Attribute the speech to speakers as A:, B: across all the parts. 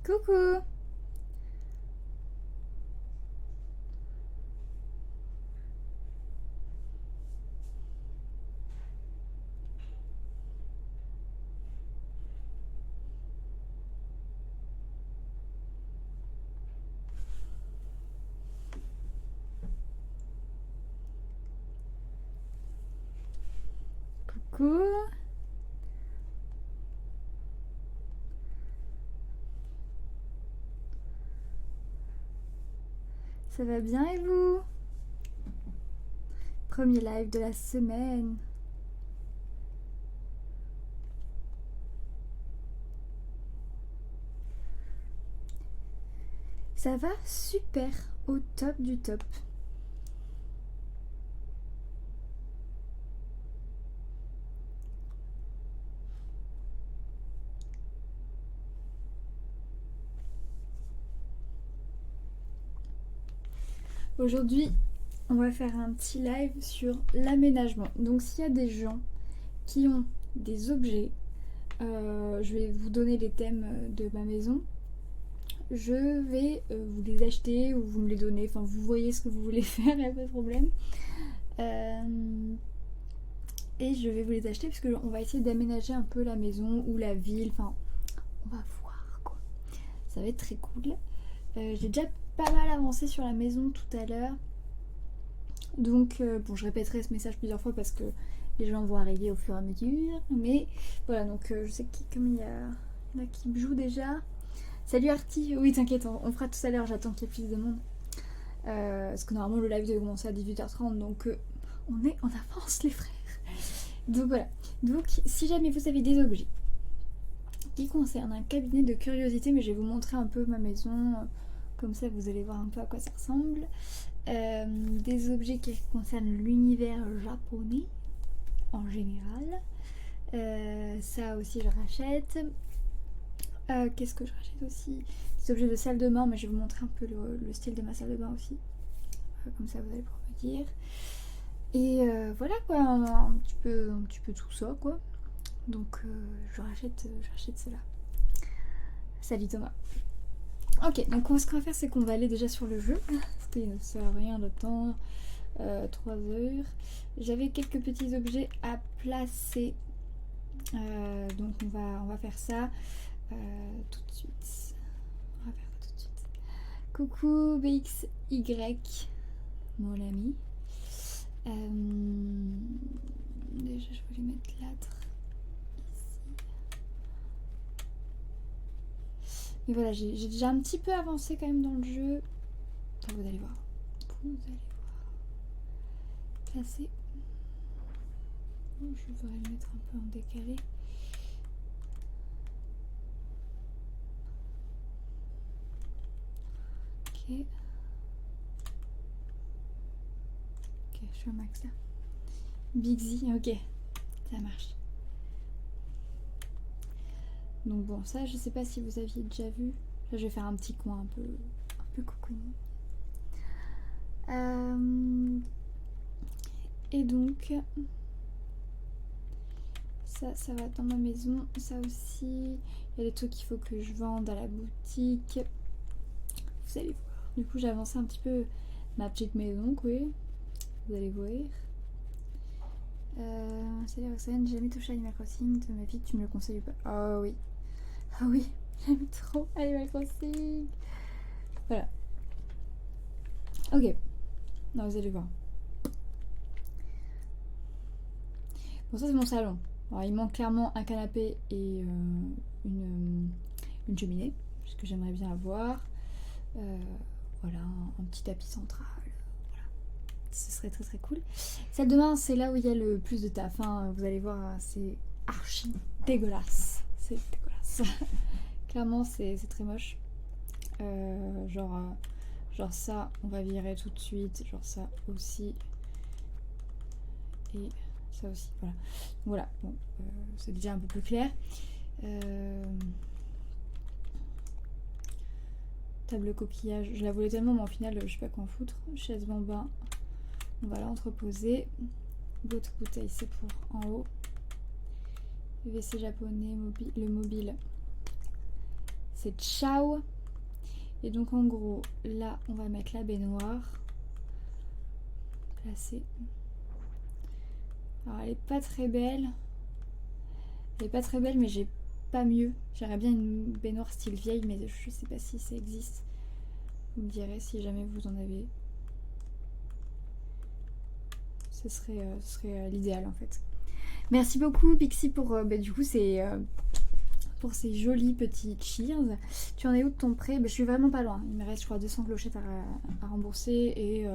A: Coucou. Coucou. Ça va bien et vous? Premier live de la semaine. Ça va super, au top du top. Aujourd'hui, on va faire un petit live sur l'aménagement. Donc s'il y a des gens qui ont des objets, je vais vous donner les thèmes de ma maison. Je vais vous les acheter ou vous me les donnez, enfin vous voyez ce que vous voulez faire, il n'y a pas de problème. Et je vais vous les acheter parce qu'on va essayer d'aménager un peu la maison ou la ville, enfin on va voir quoi. Ça va être très cool. J'ai déjà pas mal avancé sur la maison tout à l'heure. Donc bon, je répéterai ce message plusieurs fois parce que les gens vont arriver au fur et à mesure. Mais voilà, donc je sais que comme il y en a qui me jouent déjà. Salut Arty, oui t'inquiète, on fera tout à l'heure, j'attends qu'il y ait plus de monde. Parce que normalement le live devait commencer à 18h30, donc on est en avance les frères. Donc voilà, donc si jamais vous avez des objets qui concernent un cabinet de curiosité, mais je vais vous montrer un peu ma maison, comme ça vous allez voir un peu à quoi ça ressemble. Des objets qui concernent l'univers japonais en général. Ça aussi je rachète. Qu'est-ce que je rachète aussi? Des objets de salle de bain, mais je vais vous montrer un peu le style de ma salle de bain aussi. Comme ça vous allez pouvoir me dire. Et voilà quoi, un petit peu tout ça quoi. Donc je rachète cela. Salut Thomas. Ok, donc ce qu'on va faire, c'est qu'on va aller déjà sur le jeu. Parce qu'il ne sert à rien d'attendre 3 heures. J'avais quelques petits objets à placer. Donc on va faire ça tout de suite. On va faire ça tout de suite. Coucou BXY, mon ami. Déjà, je voulais mettre l'âtre ici. Mais voilà, j'ai déjà un petit peu avancé quand même dans le jeu. Enfin, vous allez voir. Vous allez voir. Placer. Oh, je voudrais le mettre un peu en décalé. Ok. Ok, je suis au max là. Big Z, ok. Ça marche. Donc bon, ça, je sais pas si vous aviez déjà vu. Là, je vais faire un petit coin un peu cocooning. Et donc, ça va dans ma maison. Ça aussi, il y a des trucs qu'il faut que je vende à la boutique. Vous allez voir. Du coup, j'ai avancé un petit peu ma petite maison, quoi. Vous allez voir. Salut Roxane, j'ai jamais touché à Animal Crossing de ma vie, tu me le conseilles pas? Oh oui. Ah oui, j'aime trop Animal Crossing. Voilà. Ok. Non, vous allez voir. Bon, ça c'est mon salon. Alors, il manque clairement un canapé et une cheminée, ce que j'aimerais bien avoir. Voilà, un petit tapis central. Voilà. Ce serait très très cool. Salle de bain, c'est là où il y a le plus de taf. Hein. Vous allez voir, c'est archi dégueulasse. C'est dégueulasse. Clairement, c'est très moche. Genre ça, on va virer tout de suite. Genre ça aussi. Et ça aussi, voilà. Voilà, bon, c'est déjà un peu plus clair. Table coquillage, je la voulais tellement, mais au final, je sais pas quoi en foutre. Chaise bambin, on va l'entreposer. L'autre bouteille, c'est pour en haut. WC japonais, le mobile, c'est ciao. Et donc en gros, là on va mettre la baignoire. Placée. Alors elle est pas très belle. Elle est pas très belle, mais j'ai pas mieux. J'aimerais bien une baignoire style vieille, mais je sais pas si ça existe. Vous me direz si jamais vous en avez. Ce serait l'idéal en fait. Merci beaucoup Pixie pour du coup pour ces jolis petits cheers. Tu en es où de ton prêt? Je suis vraiment pas loin. Il me reste je crois 200 clochettes à rembourser et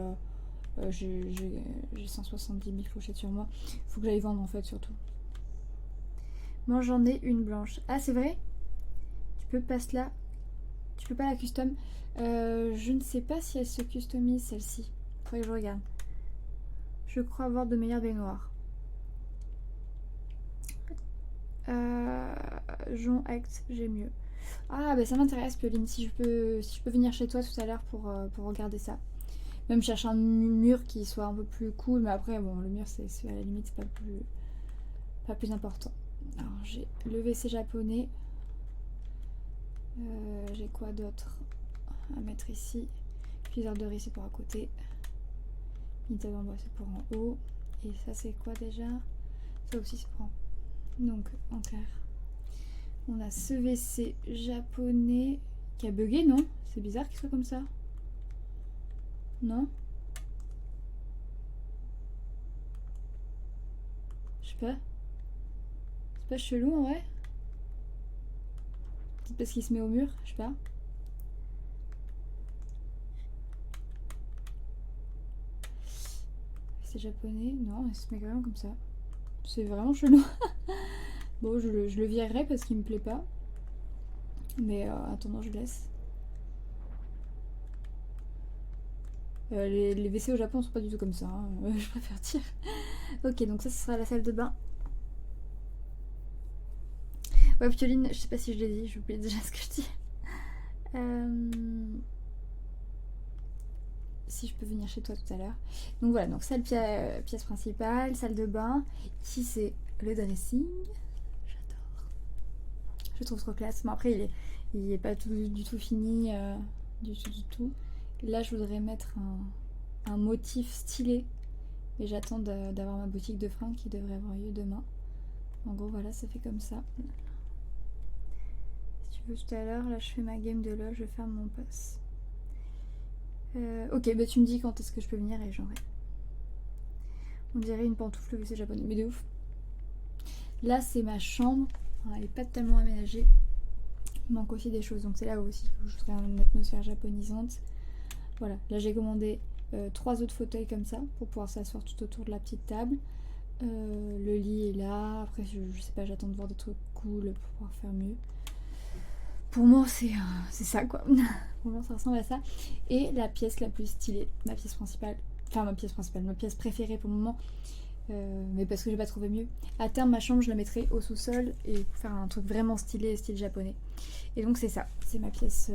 A: j'ai 170 000 clochettes sur moi. Faut que j'aille vendre en fait surtout. Moi j'en ai une blanche. Ah c'est vrai? Tu peux passer là. Tu peux pas la custom. Je ne sais pas si elle se customise celle-ci. Faudrait que je regarde. Je crois avoir de meilleures baignoires. Jon Act, j'ai mieux. Ah bah ça m'intéresse Pauline, si je peux venir chez toi tout à l'heure pour regarder ça. Même chercher un mur qui soit un peu plus cool, mais après bon le mur c'est à la limite c'est pas plus important. Alors j'ai le WC japonais. J'ai quoi d'autre à mettre ici? Cuiseur de riz c'est pour à côté. Une table en bois c'est pour en haut. Et ça c'est quoi déjà? Ça aussi c'est pour en haut. Donc en clair. On a ce WC japonais qui a bugué, non? C'est bizarre qu'il soit comme ça. Non? Je sais pas. C'est pas chelou en vrai? Peut-être parce qu'il se met au mur, je sais pas. C'est japonais? Non, il se met quand même comme ça. C'est vraiment chelou. Bon, je le virerai parce qu'il me plaît pas. Mais attendant, je laisse. Les WC au Japon sont pas du tout comme ça, hein. Je préfère dire. Ok, donc ça, ce sera la salle de bain. Ouais, Pioline, je sais pas si je l'ai dit, j'oublie déjà ce que je dis. Si je peux venir chez toi tout à l'heure. Donc voilà, donc salle pièce principale, salle de bain. Ici, c'est le dressing. J'adore. Je trouve trop classe. Mais après, il est pas du tout fini. Du tout. Là, je voudrais mettre un motif stylé. Et j'attends d'avoir ma boutique de fringues qui devrait avoir lieu demain. En gros, voilà, ça fait comme ça. Si tu veux tout à l'heure, là, je fais ma game de LOL, je ferme mon pass. Ok, bah tu me dis quand est-ce que je peux venir et j'en ai. On dirait une pantoufle WC japonais, mais de ouf. Là, c'est ma chambre. Elle est pas tellement aménagée. Il manque aussi des choses, donc c'est là aussi où je voudrais une atmosphère japonisante. Voilà, là j'ai commandé 3 autres fauteuils comme ça pour pouvoir s'asseoir tout autour de la petite table. Le lit est là. Après, je sais pas, j'attends de voir des trucs cool pour pouvoir faire mieux. Pour moi, c'est ça quoi. Pour moi, ça ressemble à ça. Et la pièce la plus stylée, ma pièce principale, ma pièce préférée pour le moment, mais parce que j'ai pas trouvé mieux. À terme, ma chambre, je la mettrai au sous-sol et pour faire un truc vraiment stylé, style japonais. Et donc, c'est ça. C'est ma pièce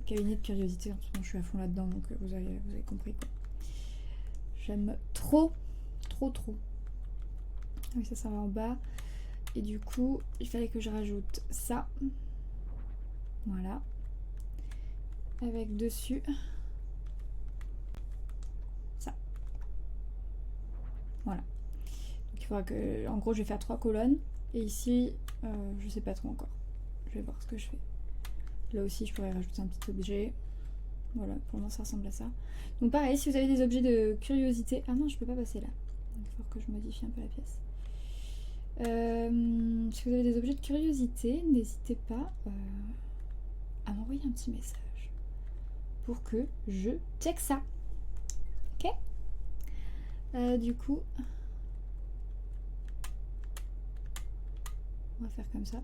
A: cabinet de curiosité. En ce moment, je suis à fond là-dedans, donc vous avez compris quoi. J'aime trop. Oui, ça va en bas. Et du coup, il fallait que je rajoute ça. Voilà. Avec dessus ça. Voilà. Donc il faudra que... En gros, je vais faire 3 colonnes. Et ici, je sais pas trop encore. Je vais voir ce que je fais. Là aussi, je pourrais rajouter un petit objet. Voilà, pour moi, ça ressemble à ça. Donc pareil, si vous avez des objets de curiosité... Ah non, je peux pas passer là. Donc il faut que je modifie un peu la pièce. Si vous avez des objets de curiosité, n'hésitez pas à m'envoyer un petit message pour que je check ça. Ok. Du coup, on va faire comme ça.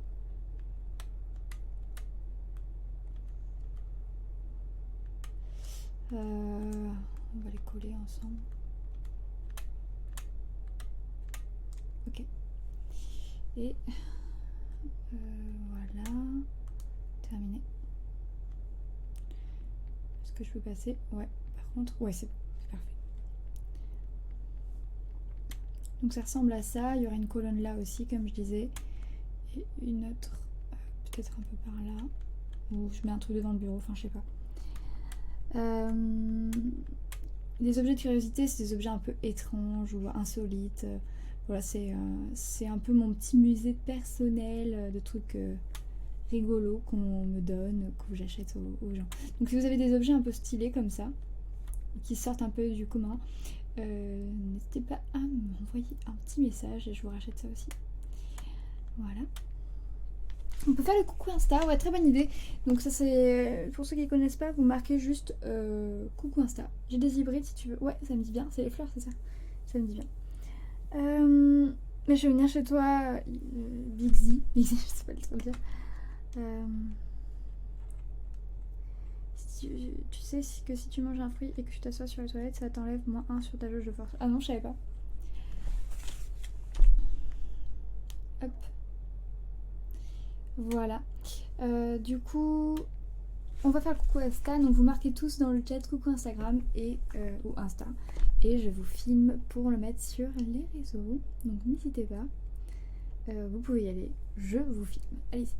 A: On va les coller ensemble. Ok. Et voilà. Terminé. Est-ce que je peux passer? Ouais. Par contre, ouais, c'est parfait. Donc ça ressemble à ça. Il y aura une colonne là aussi, comme je disais. Et une autre, peut-être un peu par là. ou je mets un truc devant le bureau, enfin je sais pas. Les objets de curiosité, c'est des objets un peu étranges ou insolites. Voilà, c'est un peu mon petit musée personnel de trucs rigolos qu'on me donne, que j'achète aux gens. Donc si vous avez des objets un peu stylés comme ça, qui sortent un peu du commun, n'hésitez pas à m'envoyer un petit message et je vous rachète ça aussi. Voilà. On peut faire le coucou Insta, ouais, très bonne idée. Donc ça c'est, pour ceux qui connaissent pas, vous marquez juste coucou Insta. J'ai des hybrides si tu veux. Ouais, ça me dit bien, c'est les fleurs, c'est ça. Ça me dit bien. Mais je vais venir chez toi, Big Z, je sais pas le trop dire. Tu sais que si tu manges un fruit et que tu t'assois sur la toilette, ça t'enlève -1 sur ta jauge de force. Ah non, je savais pas. Hop. Voilà. Du coup, on va faire coucou Insta. Donc vous marquez tous dans le chat coucou Instagram et ou Insta. Et je vous filme pour le mettre sur les réseaux. Donc n'hésitez pas. Vous pouvez y aller. Je vous filme. Allez-y.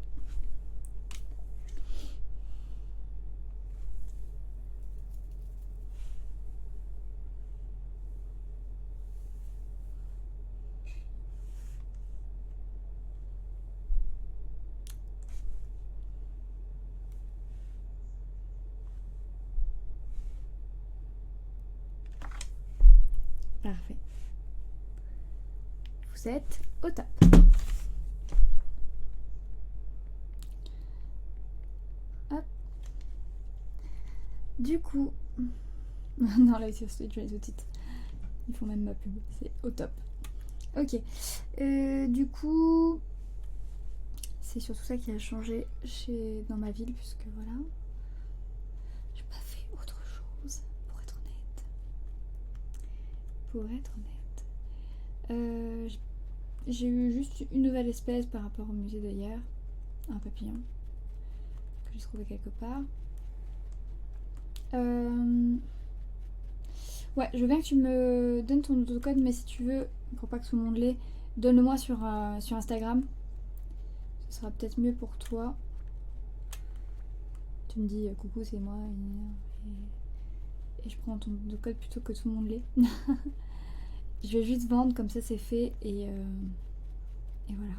A: Parfait. Vous êtes au top. Hop. Du coup... non, là, sur Switch, je vais les sous-titres. Ils font même ma pub. C'est au top. Ok. Du coup... C'est surtout ça qui a changé dans ma ville, puisque voilà. J'ai pas fait autre chose, pour être honnête. J'ai eu juste une nouvelle espèce par rapport au musée d'hier. Un papillon. Que j'ai trouvé quelque part. Ouais, je veux bien que tu me donnes ton autocode, mais si tu veux, pour pas que tout le monde l'ait, donne-le-moi sur Instagram. Ce sera peut-être mieux pour toi. Tu me dis coucou, c'est moi, et je prends ton autocode plutôt que tout le monde l'ait. Je vais juste vendre, comme ça c'est fait, et voilà.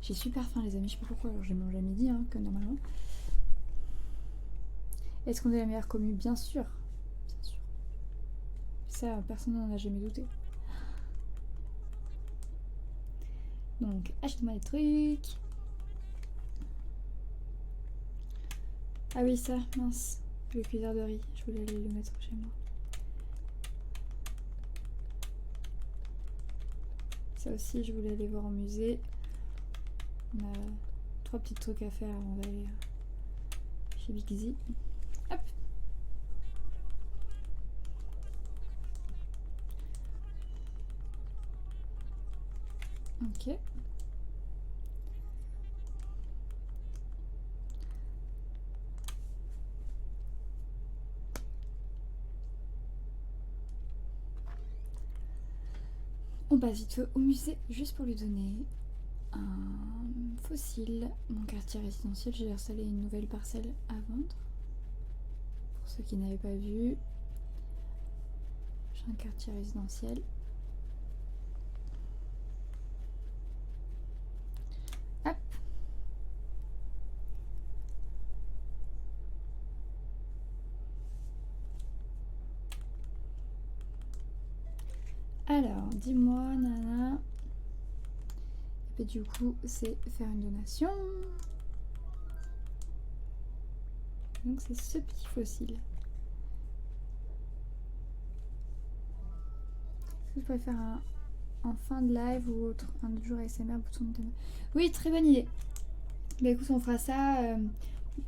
A: J'ai super faim les amis, je sais pas pourquoi, alors je mange à midi, hein, comme normalement. Est-ce qu'on est la meilleure commu? Bien sûr. Bien sûr. Ça, personne n'en a jamais douté. Donc, achète-moi des trucs. Ah oui, ça, mince. Le cuiseur de riz, je voulais aller le mettre chez moi. Ça aussi, je voulais aller voir au musée. On a 3 petits trucs à faire avant d'aller chez Big Z. Hop. Ok. On passe vite au musée juste pour lui donner un fossile. Mon quartier résidentiel, j'ai installé une nouvelle parcelle à vendre. Pour ceux qui n'avaient pas vu, j'ai un quartier résidentiel. Hop. Alors, dis-moi, nana. Et du coup, c'est faire une donation. Donc, c'est ce petit fossile. Est-ce que je pourrais faire en fin de live ou autre, un autre jour ASMR, bouton de thème. Oui, très bonne idée. Bah écoute, on fera ça.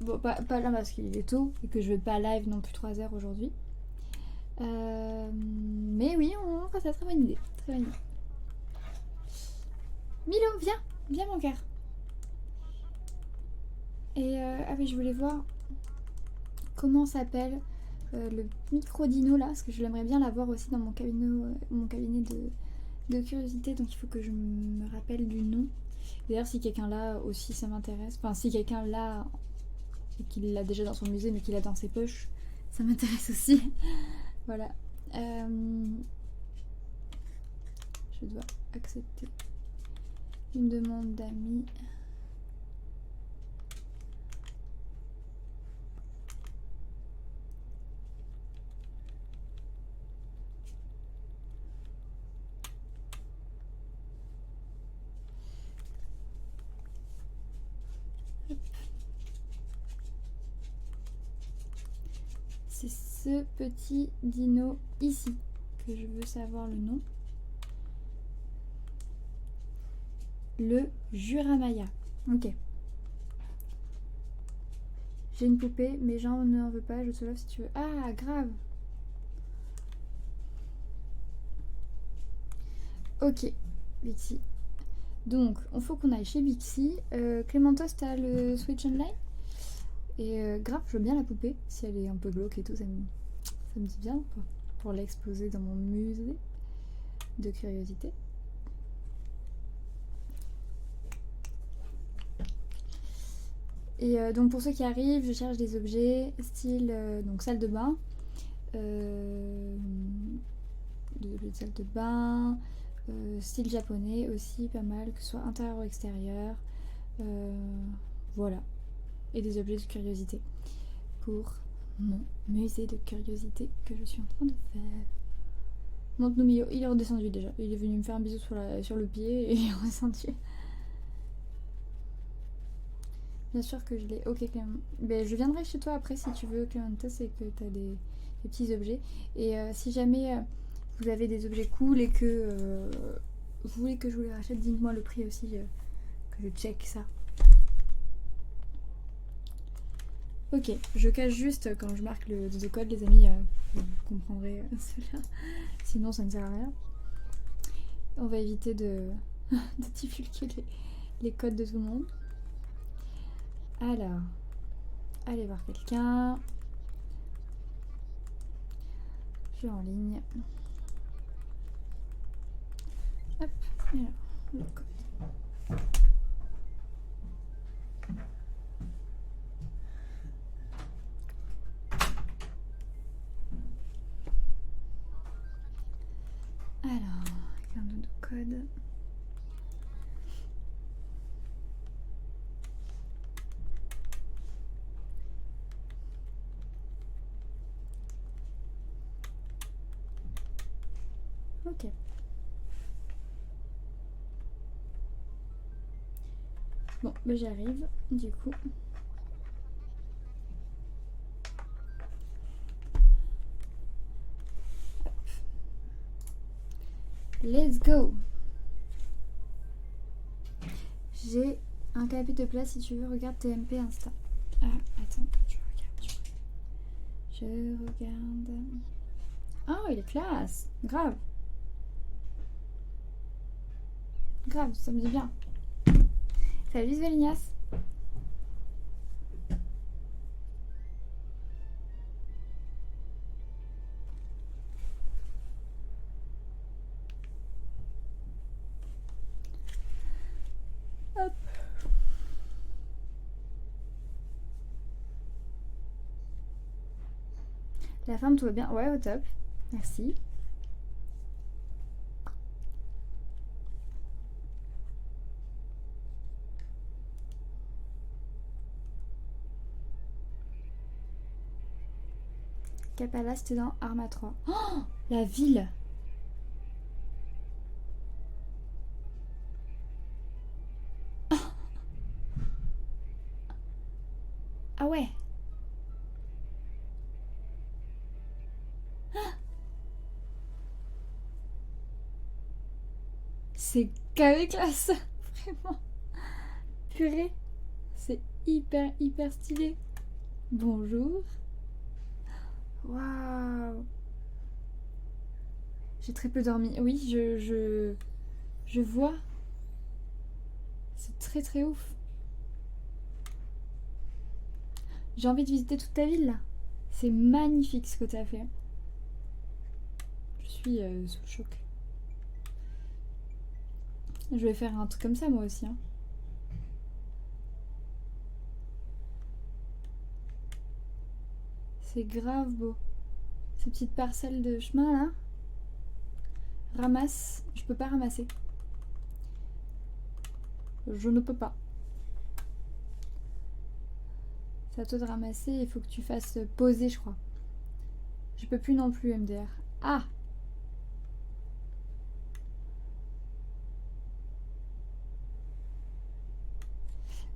A: Bon, pas là parce qu'il est tôt et que je vais pas live non plus 3 heures aujourd'hui. Mais oui, on fera ça, très bonne idée. Très bonne idée. Milo, viens mon cœur. Et ah oui, je voulais voir comment s'appelle le micro dino là, parce que je l'aimerais bien l'avoir aussi dans mon cabinet de curiosité, donc il faut que je me rappelle du nom. D'ailleurs, si quelqu'un l'a aussi, ça m'intéresse. Enfin, si quelqu'un l'a et qu'il l'a déjà dans son musée mais qu'il a dans ses poches, ça m'intéresse aussi. Voilà. Je dois accepter une demande d'amis. C'est ce petit dino ici que je veux savoir le nom. Le Juramaya. Ok. J'ai une poupée, mais Jean ne en veut pas, je te l'offre si tu veux. Ah, grave. Ok, Bixi. Donc, il faut qu'on aille chez Bixi. Clémentos, t'as le Switch Online? Et grave, je veux bien la poupée. Si elle est un peu glauque et tout, ça me dit bien pour l'exposer dans mon musée de curiosité. Et donc pour ceux qui arrivent, je cherche des objets style donc salle de bain, de salle de bain, style japonais aussi pas mal, que ce soit intérieur ou extérieur, voilà, et des objets de curiosité pour mon musée de curiosité que je suis en train de faire. Monte Numio, il est redescendu déjà, il est venu me faire un bisou sur le pied et il est redescendu. Bien sûr que je l'ai. Ok, Clément. Ben, je viendrai chez toi après si tu veux, Clémentos, et que tu as des petits objets. Et si jamais vous avez des objets cool et que vous voulez que je vous les rachète, dites-moi le prix aussi, que je check ça. Ok, je cache juste quand je marque le code, les amis, vous comprendrez cela. Sinon, ça ne sert à rien. On va éviter de divulguer les codes de tout le monde. Alors, allez voir quelqu'un. Je suis en ligne. Hop, et alors, le code. Alors, regarde le code. Ok. Bon, ben j'arrive, du coup. Hop. Let's go. J'ai un canapé de place si tu veux, regarde TMP Insta. Ah, attends, je regarde. Oh, il est classe. Grave. Grave, ça me dit bien. Salut Svelnias. Hop. La forme, tout va bien. Ouais, au top. Merci. Capala, c'était dans Arma 3. Oh, la ville. Ah ouais. C'est qu'avec classe. Vraiment. Purée. C'est hyper stylé. Bonjour. Waouh. J'ai très peu dormi. Oui, je vois. C'est très ouf. J'ai envie de visiter toute ta ville là. C'est magnifique ce que tu as fait. Je suis sous le choc. Je vais faire un truc comme ça moi aussi. Hein. C'est grave beau. Ces petites parcelles de chemin là. Ramasse. Je peux pas ramasser. Je ne peux pas. C'est à toi de ramasser. Il faut que tu fasses poser, je crois. Je peux plus non plus, MDR. Ah!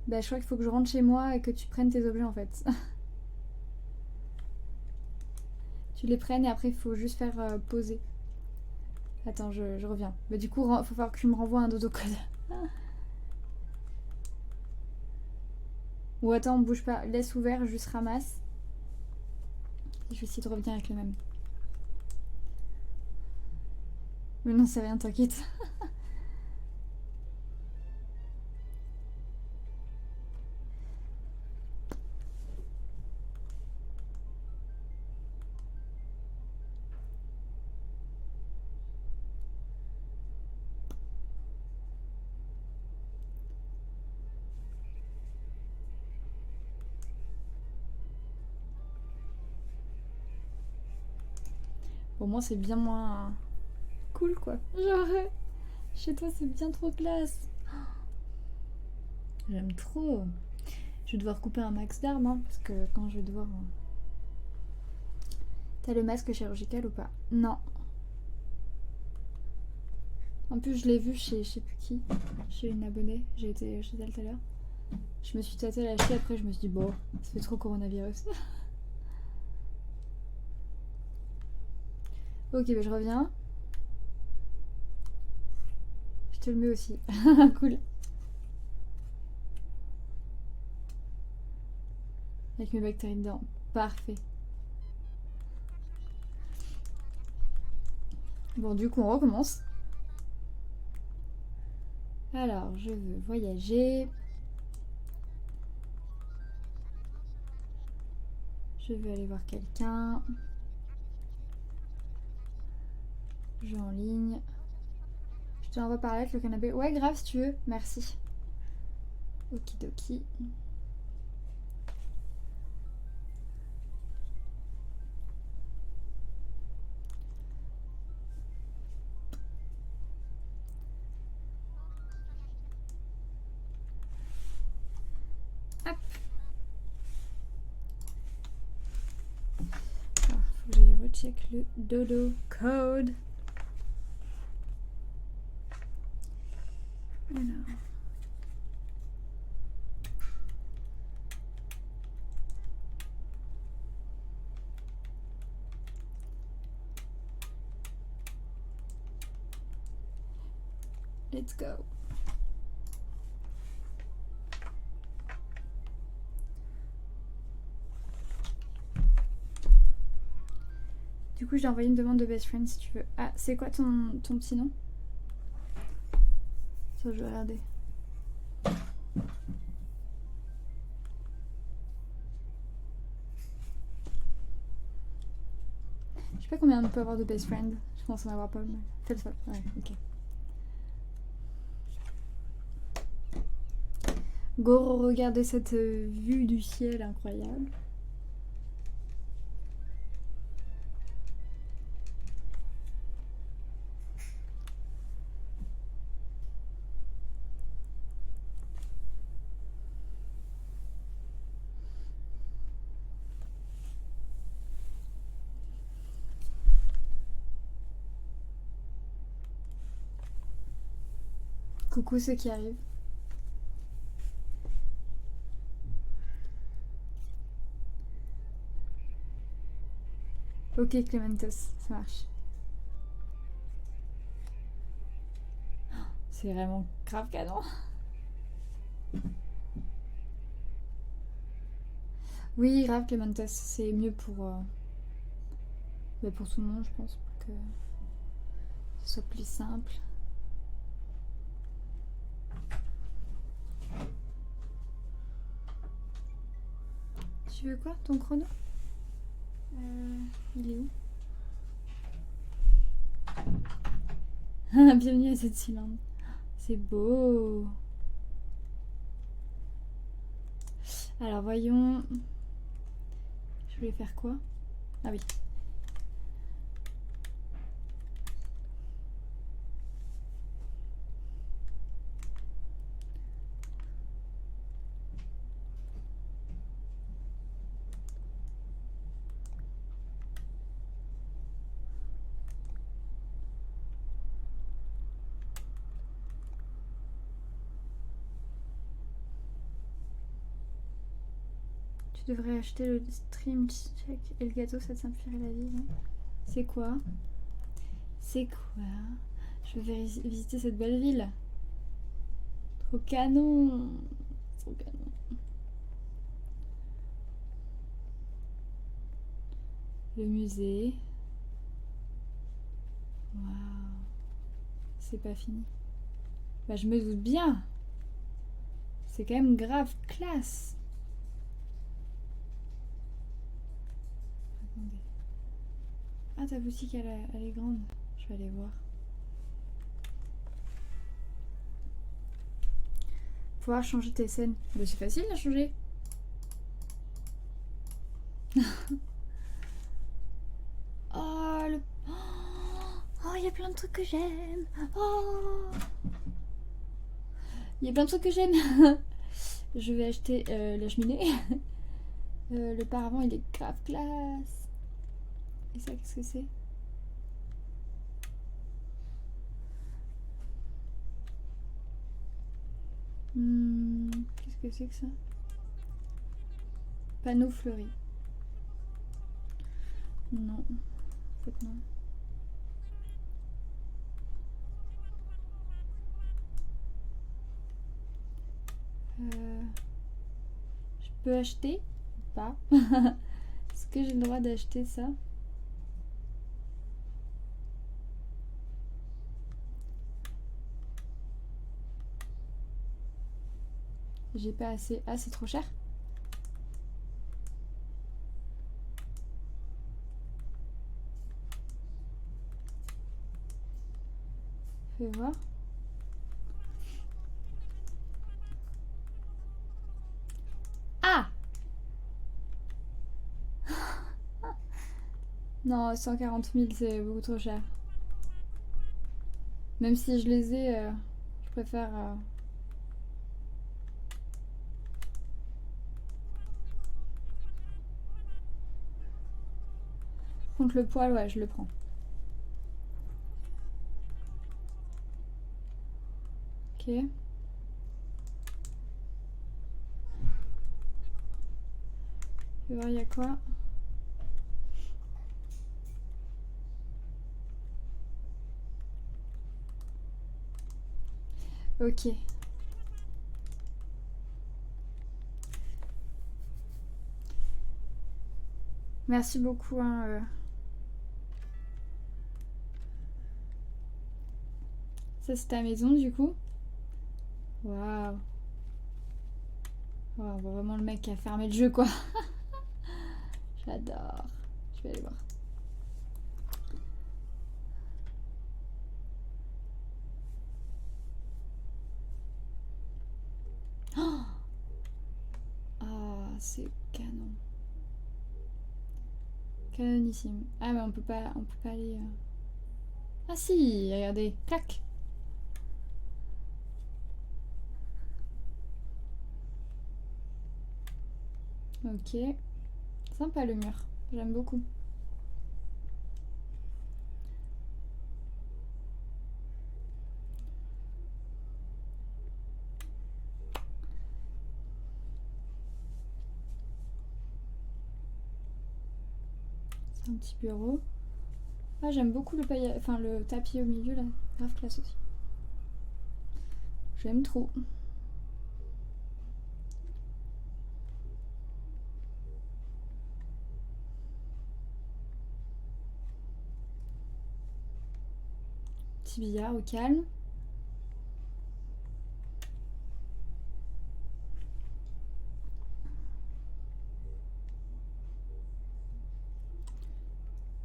A: Bah, je crois qu'il faut que je rentre chez moi et que tu prennes tes objets en fait. Tu les prennes et après il faut juste faire poser. Attends, je reviens. Bah, du coup, il faut falloir que tu me renvoies un dodo code. Ou attends, bouge pas. Laisse ouvert, juste ramasse. Je vais essayer de revenir avec le même. Mais non, c'est rien, t'inquiète. Pour moi, c'est bien moins cool, quoi. Genre, chez toi, c'est bien trop classe. J'aime trop. Je vais devoir couper un max d'armes, hein, parce que quand je vais devoir... T'as le masque chirurgical ou pas? Non. En plus, je l'ai vu chez je sais plus qui. Chez une abonnée. J'ai été chez elle tout à l'heure. Je me suis tâté la cheville, après je me suis dit, bon, ça fait trop coronavirus. Ok, bah je reviens. Je te le mets aussi. Cool. Avec mes bactéries dedans. Parfait. Bon, du coup, on recommence. Alors, je veux voyager. Je veux aller voir quelqu'un. Jeu en ligne. Je te l'envoie par lettre, le canapé. Ouais, grave, si tu veux. Merci. Okidoki. Hop. Alors, faut que j'aille recheck le dodo code. Alors. Let's go. Du coup, j'ai envoyé une demande de best friend si tu veux. Ah, c'est quoi ton petit nom? Ça, je vais regarder. Je sais pas combien on peut avoir de best friend. Je pense en avoir pas mal. Fais-le ça. Ouais, ok. Go regarder cette vue du ciel incroyable. Coucou ceux qui arrivent. Ok Clémentos, ça marche. C'est vraiment grave canon. Oui, grave Clémentos, c'est mieux pour tout le monde, je pense, pour que ce soit plus simple. Tu veux quoi, ton chrono? Il est où? Bienvenue à cette cylindre. C'est beau. Alors voyons. Je Je voulais faire quoi? Ah oui. Tu devrais acheter le stream check et le gâteau, ça te simplifierait la vie, non? C'est quoi? C'est quoi? Je vais visiter cette belle ville. Trop canon! Trop canon. Le musée. Waouh! C'est pas fini. Bah, je me doute bien! C'est quand même grave classe! Attendez. Ah, ta boutique, elle est grande. Je vais aller voir. Pouvoir changer tes scènes. Bah, c'est facile à changer. Oh, le... Oh, il y a plein de trucs que j'aime. Oh, il y a plein de trucs que j'aime. Je vais acheter la cheminée. Le paravent, il est grave classe. Et ça, qu'est-ce que c'est? Qu'est-ce que c'est que ça? Panneau fleuri. Non. En fait, non. Je peux acheter ou pas? Est-ce que j'ai le droit d'acheter ça? J'ai pas assez. Ah, c'est trop cher? Fais voir. Ah! Non, 140 000, c'est beaucoup trop cher. Même si je les ai, je préfère... Contre le poil, ouais, je le prends. Ok. Je vais voir, il y a quoi? Ok. Merci beaucoup. Hein, Ça, c'est ta maison, du coup? Waouh. Wow, on voit vraiment le mec qui a fermé le jeu, quoi. J'adore. Je vais aller voir. Oh, ah, c'est canon. Canonissime. Ah, mais on peut pas aller... Ah si, regardez. Clac. Ok. Sympa le mur. J'aime beaucoup. C'est un petit bureau. Ah, j'aime beaucoup le tapis au milieu là. Grave classe aussi. J'aime trop. Petit billard au calme.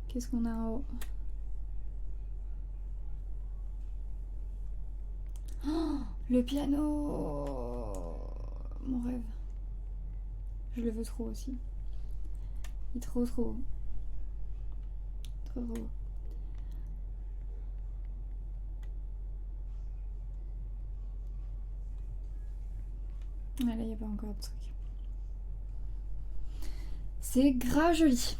A: Qu'est-ce qu'on a en haut? Oh, le piano! Mon rêve. Je le veux trop aussi. Il est trop beau. Trop beau. Ah là, il n'y a pas encore de truc. C'est grave joli.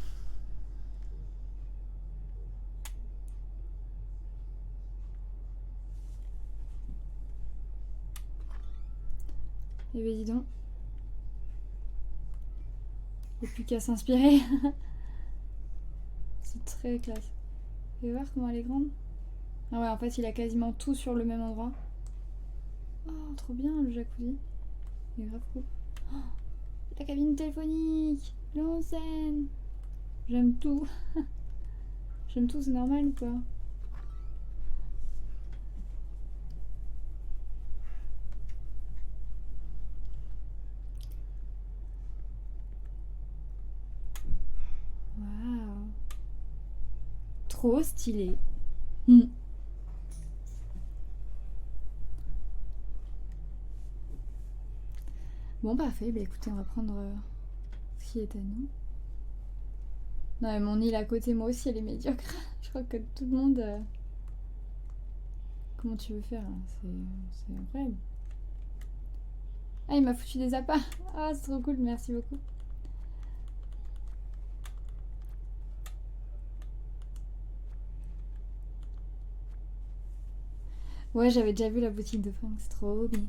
A: Et ben dis donc. Il n'y a plus qu'à s'inspirer. C'est très classe. Vous pouvez voir comment elle est grande? Ah ouais, en fait, il a quasiment tout sur le même endroit. Oh, trop bien le jacuzzi. Il est grave cool. Oh, la cabine téléphonique, l'onsen. J'aime tout. J'aime tout, c'est normal ou pas? Waouh. Trop stylé. Bon, parfait. Bah écoutez, on va prendre ce qui est à nous. Non, mais mon île à côté, moi aussi, elle est médiocre. Je crois que tout le monde... Comment tu veux faire hein? C'est incroyable. Ah, il m'a foutu des appâts. Ah, c'est trop cool, merci beaucoup. Ouais, j'avais déjà vu la boutique de Franck, c'est trop bien.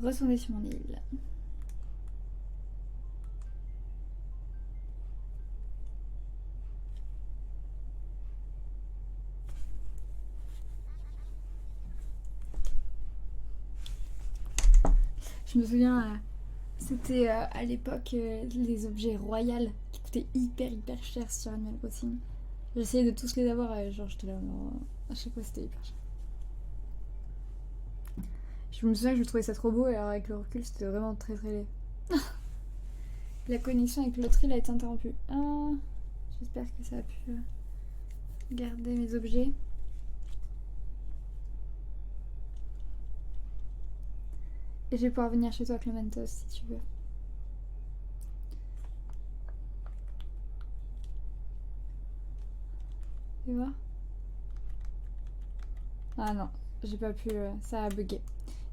A: Retourner sur mon île. Je me souviens, c'était à l'époque les objets royaux qui coûtaient hyper cher sur Animal Crossing. J'essayais de tous les avoir, genre j'étais là, à chaque fois c'était hyper cher. Je me souviens que je trouvais ça trop beau et alors avec le recul c'était vraiment très laid. La connexion avec l'autre île a été interrompue. Ah, j'espère que ça a pu garder mes objets. Et je vais pouvoir venir chez toi, Clémentos, si tu veux. Tu vois? Ah non, j'ai pas pu, ça a bugué.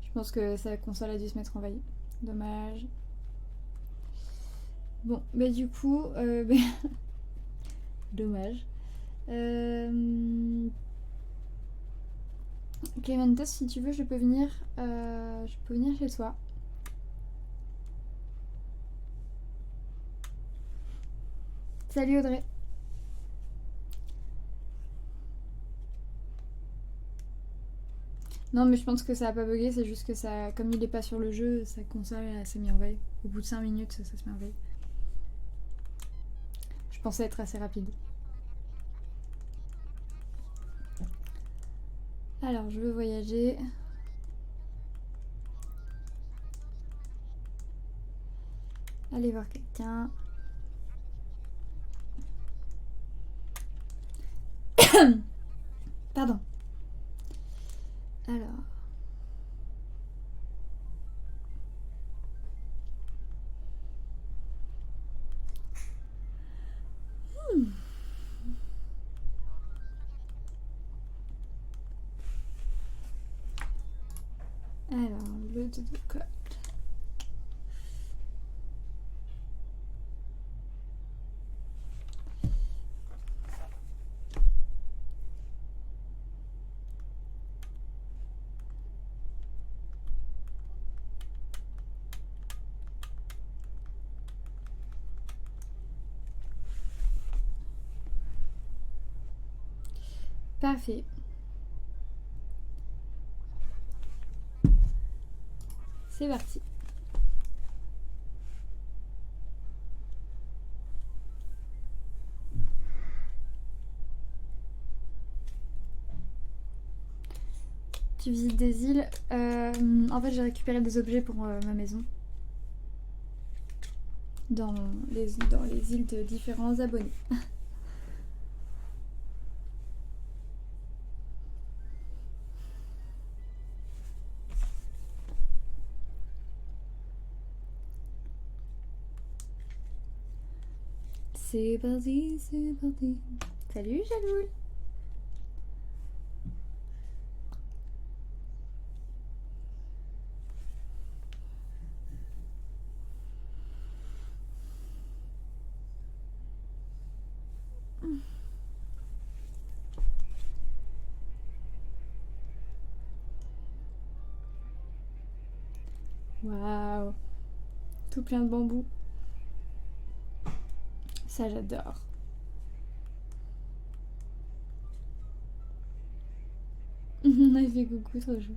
A: Je pense que sa console a dû se mettre en veille. Dommage. Bon, bah du coup, dommage. Clémentos, si tu veux, je peux venir chez toi. Salut Audrey. Non, mais je pense que ça a pas bugué, c'est juste que ça, comme il est pas sur le jeu, sa console s'est mis en veille. Au bout de 5 minutes, ça se met en veille. Je pensais être assez rapide. Alors, je veux voyager. Aller voir quelqu'un. Pardon. Alors. Alors, le dodo code. Parfait. C'est parti. Tu visites des îles. En fait, j'ai récupéré des objets pour ma maison. Dans les îles de différents abonnés. C'est parti, c'est parti. Salut Jaloul. Waouh. Tout plein de bambou. Ça j'adore. Il fait coucou, trop chou.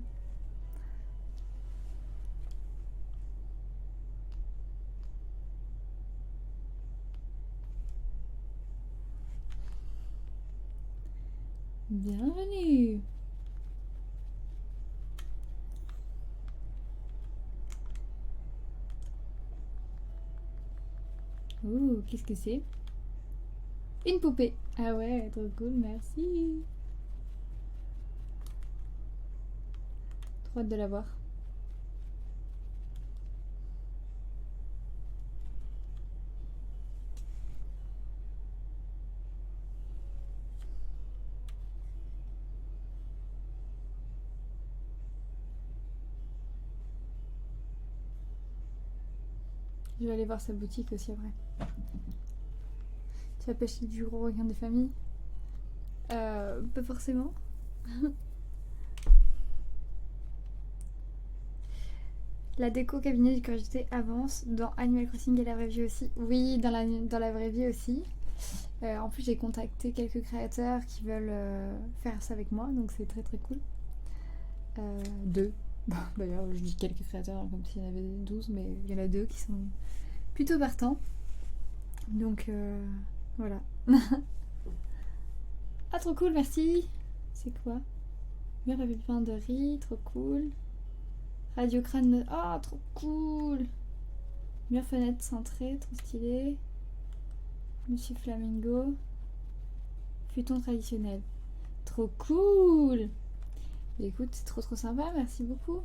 A: Bienvenue. Oh, qu'est-ce que c'est? Une poupée. Ah ouais, trop cool, merci. Trop hâte de la voir. Je vais aller voir sa boutique aussi après. Tu vas pêcher du gros requin des familles? Pas forcément. La déco cabinet de curiosité avance dans Animal Crossing et la vraie vie aussi. Oui, dans la vraie vie aussi. En plus, j'ai contacté quelques créateurs qui veulent faire ça avec moi, donc c'est très très cool. Deux. D'ailleurs, je dis quelques créateurs comme s'il y en avait 12, mais il y en a deux qui sont plutôt partants. Donc voilà. Ah, trop cool, merci. C'est quoi? Mur avec pain de riz, trop cool. Radio crâne, ah, trop cool. Mur fenêtre centrée, trop stylé. Monsieur Flamingo. Futon traditionnel. Trop cool. Écoute, c'est trop trop sympa, merci beaucoup.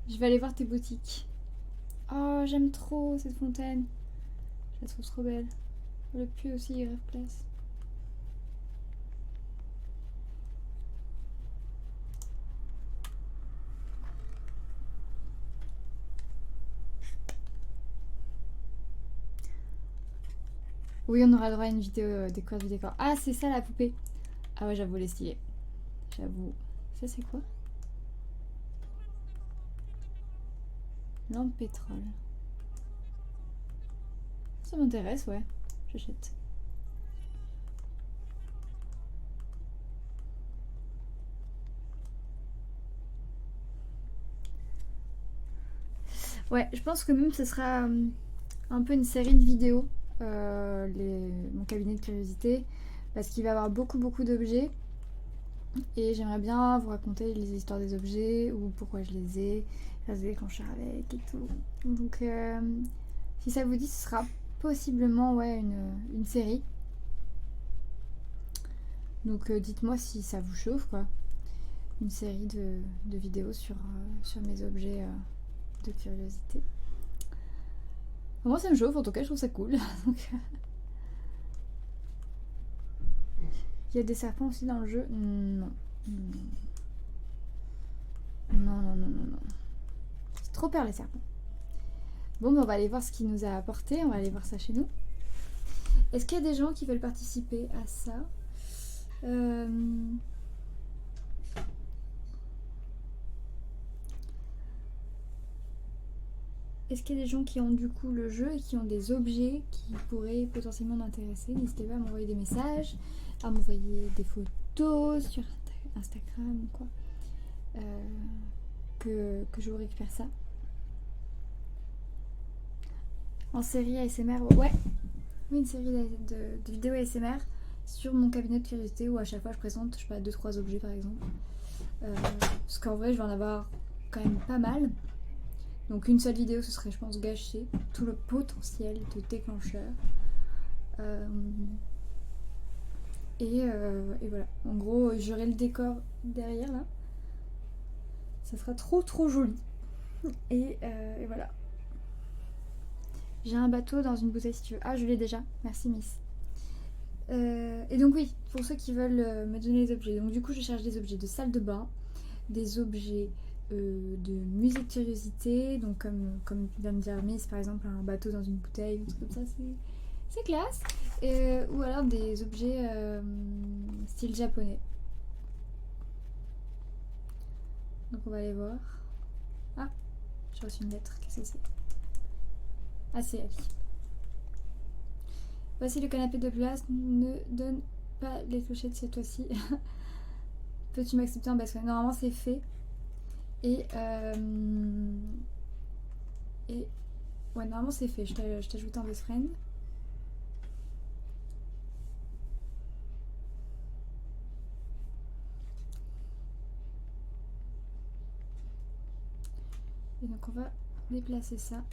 A: Je vais aller voir tes boutiques. Oh, j'aime trop cette fontaine. Je la trouve trop belle. Le puits aussi, il rêve place. Oui, on aura le droit à une vidéo découverte du décor. Ah, c'est ça la poupée. Ah ouais, j'avoue, elle est stylée. J'avoue. Ça, c'est quoi? Lampe pétrole. Ça m'intéresse, ouais. J'achète. Ouais, je pense que même ce sera un peu une série de vidéos, mon cabinet de curiosité, parce qu'il va y avoir beaucoup d'objets et j'aimerais bien vous raconter les histoires des objets ou pourquoi je les ai, faire des déclencheurs avec et tout. Donc si ça vous dit, ce sera possiblement ouais, une série. Donc dites-moi si ça vous chauffe quoi. Une série de vidéos sur mes objets de curiosité. Moi ça me chauffe, en tout cas je trouve ça cool. Donc, il y a des serpents aussi dans le jeu? Non. Non. C'est trop peur les serpents. Bon, bah, on va aller voir ce qu'il nous a apporté. On va aller voir ça chez nous. Est-ce qu'il y a des gens qui veulent participer à ça? Est-ce qu'il y a des gens qui ont du coup le jeu et qui ont des objets qui pourraient potentiellement m'intéresser? N'hésitez pas à m'envoyer des messages, à m'envoyer des photos sur Instagram ou quoi. Que je vous récupère ça. En série ASMR, ouais. Oui, une série de vidéos ASMR sur mon cabinet de curiosité où à chaque fois je présente, je sais pas, 2-3 objets par exemple. Parce qu'en vrai, je vais en avoir quand même pas mal. Donc une seule vidéo, ce serait, je pense, gâcher tout le potentiel de déclencheur. Et voilà. En gros, j'aurai le décor derrière là. Ça sera trop joli. Et voilà. J'ai un bateau dans une bouteille si tu veux. Ah, je l'ai déjà. Merci, Miss. Et donc oui, pour ceux qui veulent me donner les objets. Donc du coup, je cherche des objets de salle de bain, des objets de musée de curiosité. Donc comme vient de dire Miss, par exemple, un bateau dans une bouteille, un truc comme ça, c'est classe. Ou alors des objets style japonais. Donc on va aller voir. Ah, j'ai reçu une lettre. Qu'est-ce que c'est? Ah, c'est Ali. Voici le canapé de place. Ne donne pas les clochettes cette fois-ci. Peux-tu m'accepter en best friend? Normalement, c'est fait. Et ouais, normalement, c'est fait. Je t'ajoute en best friend. Et donc, on va déplacer ça.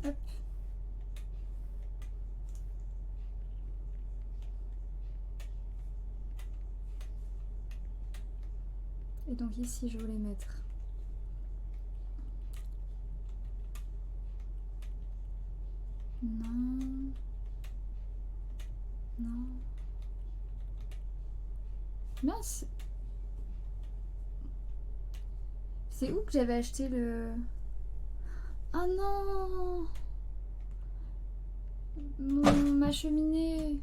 A: Hop. Et donc ici, je voulais mettre non, non, mince. C'est où que j'avais acheté le... Ah non, ma cheminée.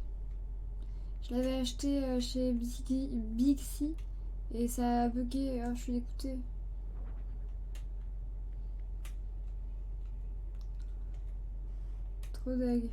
A: Je l'avais acheté chez Bixi et ça a bugué. Oh, je suis dégoûtée. Trop deg.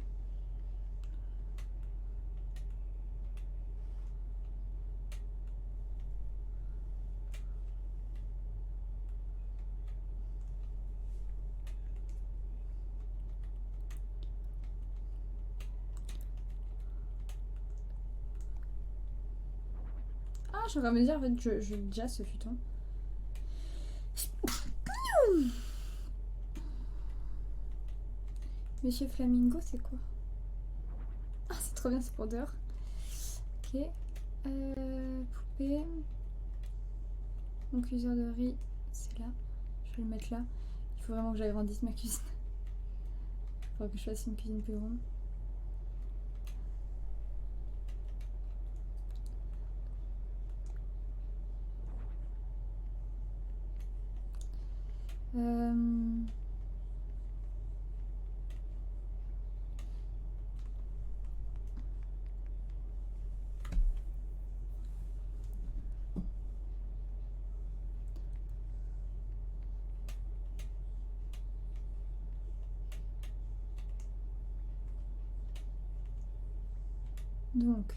A: Ah, je suis en train de me dire, en fait, je déjà ce futon. Monsieur Flamingo, c'est quoi? Ah, c'est trop bien, c'est pour dehors. Ok. Poupée. Mon cuiseur de riz, c'est là. Je vais le mettre là. Il faut vraiment que j'agrandisse ma cuisine. Il faudra que je fasse une cuisine plus grande. Donc,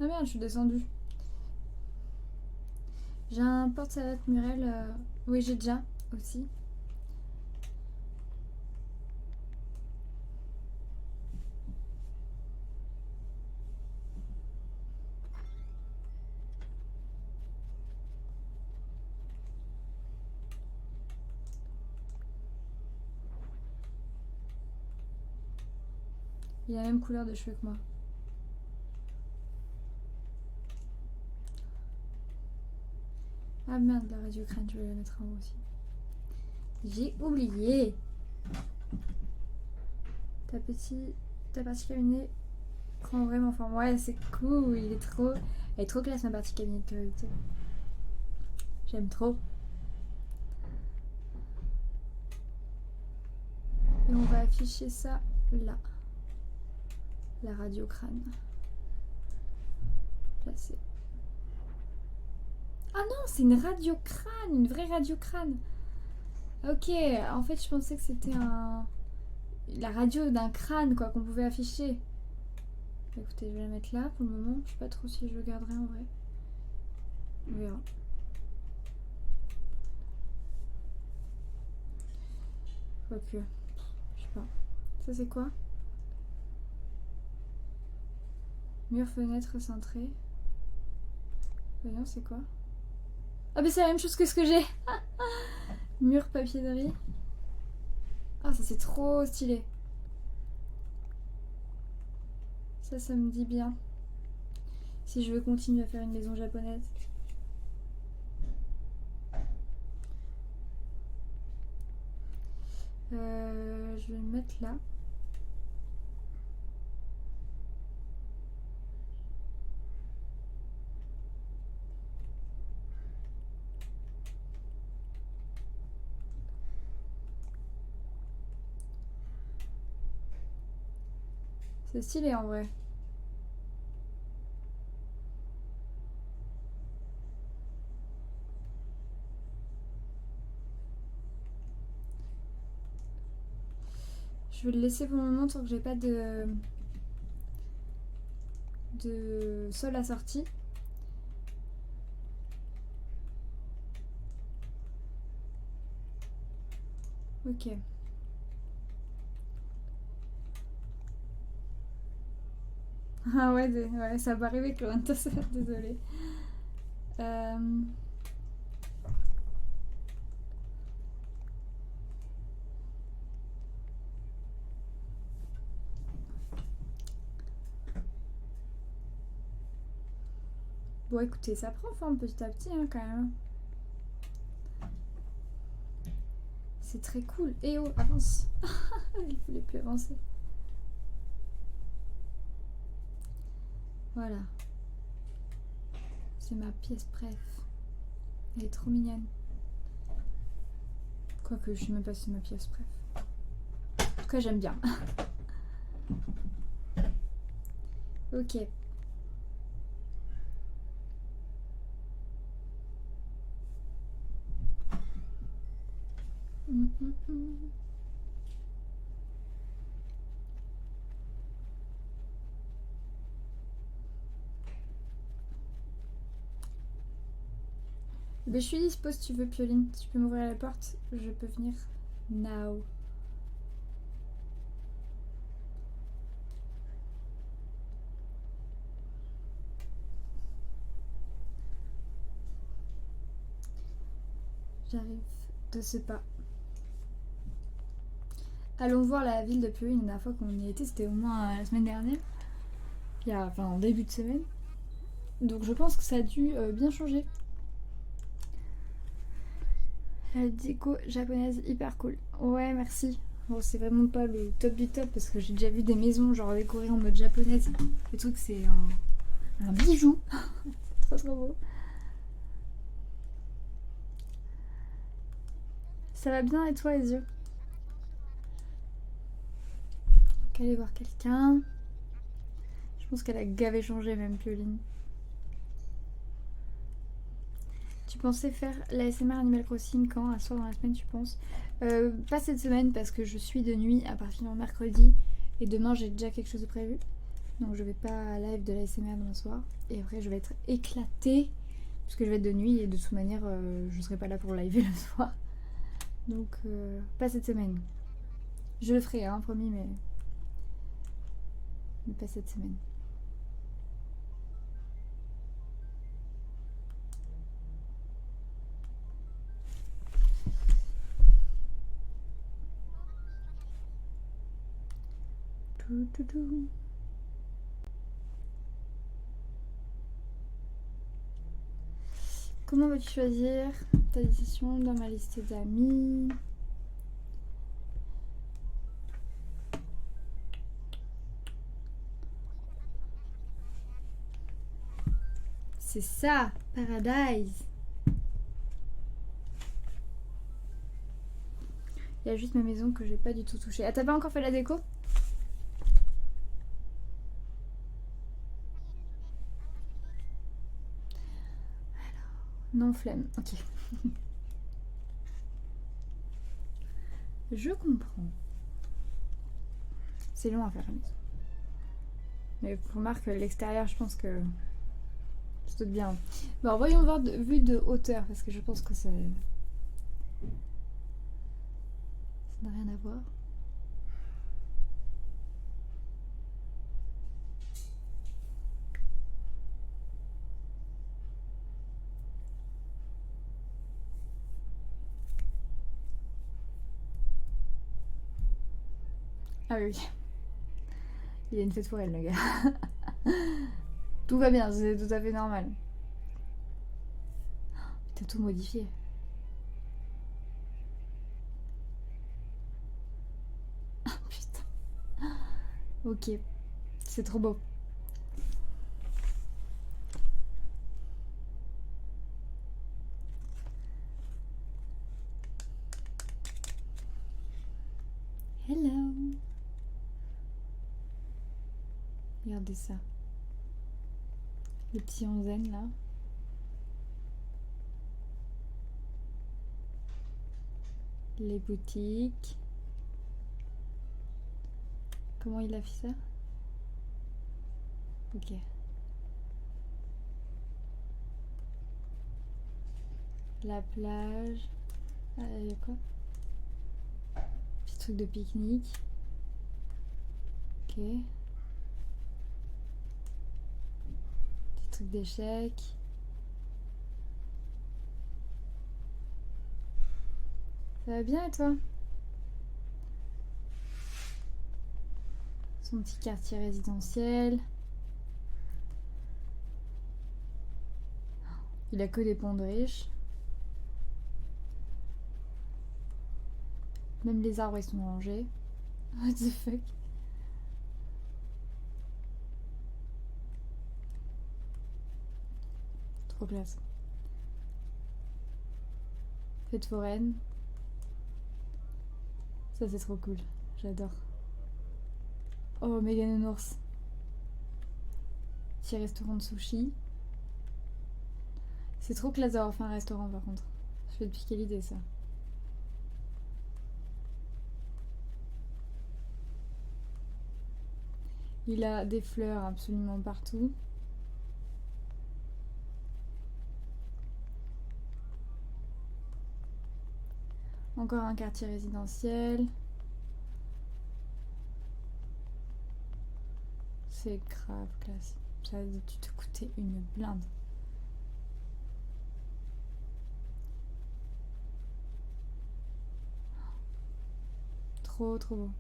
A: ah merde, je suis descendue. J'ai un porte-salade Murel. Oui, j'ai déjà aussi. Il a la même couleur de cheveux que moi. Ah merde, la radio crâne, je vais la mettre en haut aussi. J'ai oublié. Ta partie cabinet prend vraiment forme. Ouais, c'est cool, elle est trop classe ma partie cabinet de curiosité. J'aime trop. Et on va afficher ça là. La radio crâne. Placée. Ah non, c'est une radio crâne, une vraie radio crâne. Ok, en fait je pensais que c'était la radio d'un crâne quoi qu'on pouvait afficher. Écoutez, je vais la mettre là pour le moment. Je sais pas trop si je le garderai en vrai. On verra. Quoique, je sais pas. Ça c'est quoi? Mur, fenêtre, cintré. Voyons, c'est quoi? Ah mais c'est la même chose que ce que j'ai. Mur, papier de riz. Ah ça c'est trop stylé. Ça me dit bien. Si je veux continuer à faire une maison japonaise. Je vais le mettre là. C'est stylé en vrai. Je vais le laisser pour le moment tant que j'ai pas de sol assorti. Ok. Ah ouais, ouais ça va arriver Corentin, désolée. Bon écoutez, ça prend forme petit à petit hein, quand même. C'est très cool. Et oh, avance. Il voulait plus avancer. Voilà. C'est ma pièce préf. Elle est trop mignonne. Quoique je sais même pas si c'est ma pièce préf. En tout cas j'aime bien. Ok. Ben, je suis dispo si tu veux, Pioline. Si tu peux m'ouvrir la porte, je peux venir. Now. J'arrive de ce pas. Allons voir la ville de Pioline. La dernière fois qu'on y était, c'était au moins la semaine dernière. Enfin, en début de semaine. Donc je pense que ça a dû bien changer. La déco japonaise hyper cool. Ouais, merci. Bon, c'est vraiment pas le top du top parce que j'ai déjà vu des maisons genre décorées en mode japonaise. Le truc, c'est un bijou. C'est trop beau. Ça va bien et toi, les yeux? Donc, aller voir quelqu'un. Je pense qu'elle a gavé changé, même Pioline. Tu pensais faire l'ASMR Animal Crossing quand? À soir dans la semaine, tu penses? Pas cette semaine parce que je suis de nuit à partir de mercredi. Et demain, j'ai déjà quelque chose de prévu. Donc je vais pas live de l'ASMR demain soir. Et après, je vais être éclatée. Parce que je vais être de nuit et de toute manière, je serai pas là pour live le soir. Donc, pas cette semaine. Je le ferai, hein, promis, mais pas cette semaine. Comment vas-tu choisir ta décision dans ma liste d'amis? C'est ça, Paradise. Il y a juste ma maison que j'ai pas du tout touchée. Ah, t'as pas encore fait la déco? Non, flemme, ok. Je comprends. C'est long à faire la maison. Mais pour remarque l'extérieur, je pense que c'est tout bien. Bon, voyons voir vue de hauteur, parce que je pense que ça n'a rien à voir. Ah oui. Il y a une fête foraine, le gars. Tout va bien, c'est tout à fait normal. T'as tout modifié. Putain. Ok. C'est trop beau. Hello. Regardez ça. Le petit onzen là. Les boutiques. Comment il a fait ça? Ok. La plage. Ah, il y a quoi? Petit truc de pique-nique. Ok. Petit truc d'échecs. Ça va bien et toi? Son petit quartier résidentiel. Il a que des ponts de riches. Même les arbres ils sont rangés. What the fuck? Trop classe. Fête foraine. Ça c'est trop cool. J'adore. Oh, méga nounours. Petit restaurant de sushi. C'est trop classe d'avoir fait un restaurant par contre. Je vais te piquer l'idée ça. Il a des fleurs absolument partout. Encore un quartier résidentiel. C'est grave classe. Ça a dû te coûter une blinde. Trop trop beau.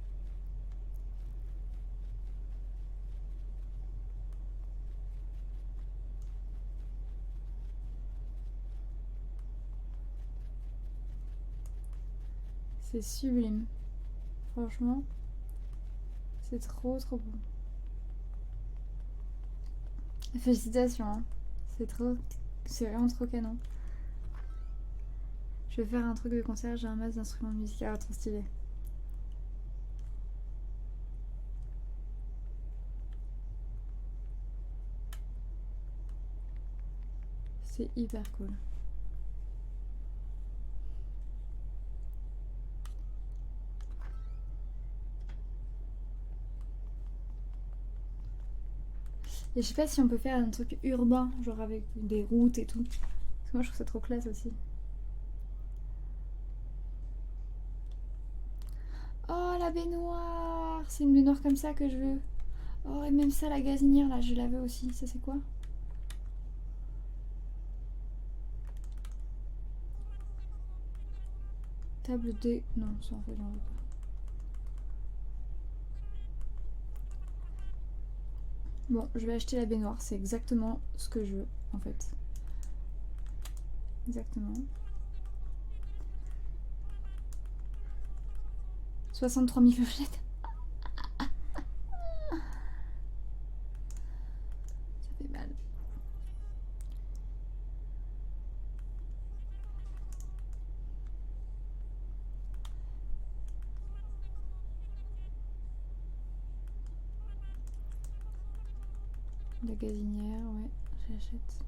A: C'est sublime. Franchement, c'est trop trop beau. Félicitations, hein. C'est vraiment trop canon. Je vais faire un truc de concert, j'ai un masse d'instruments de musique. Ah, trop stylé. C'est hyper cool. Et je sais pas si on peut faire un truc urbain, genre avec des routes et tout. Parce que moi je trouve ça trop classe aussi. Oh la baignoire! C'est une baignoire comme ça que je veux. Oh et même ça la gazinière là, je la veux aussi. Ça c'est quoi? Table D. Non, ça en fait j'en veux pas. Bon, je vais acheter la baignoire, c'est exactement ce que je veux en fait. Exactement. 63 000 clochettes. Ça fait mal. La gazinière, ouais, j'achète.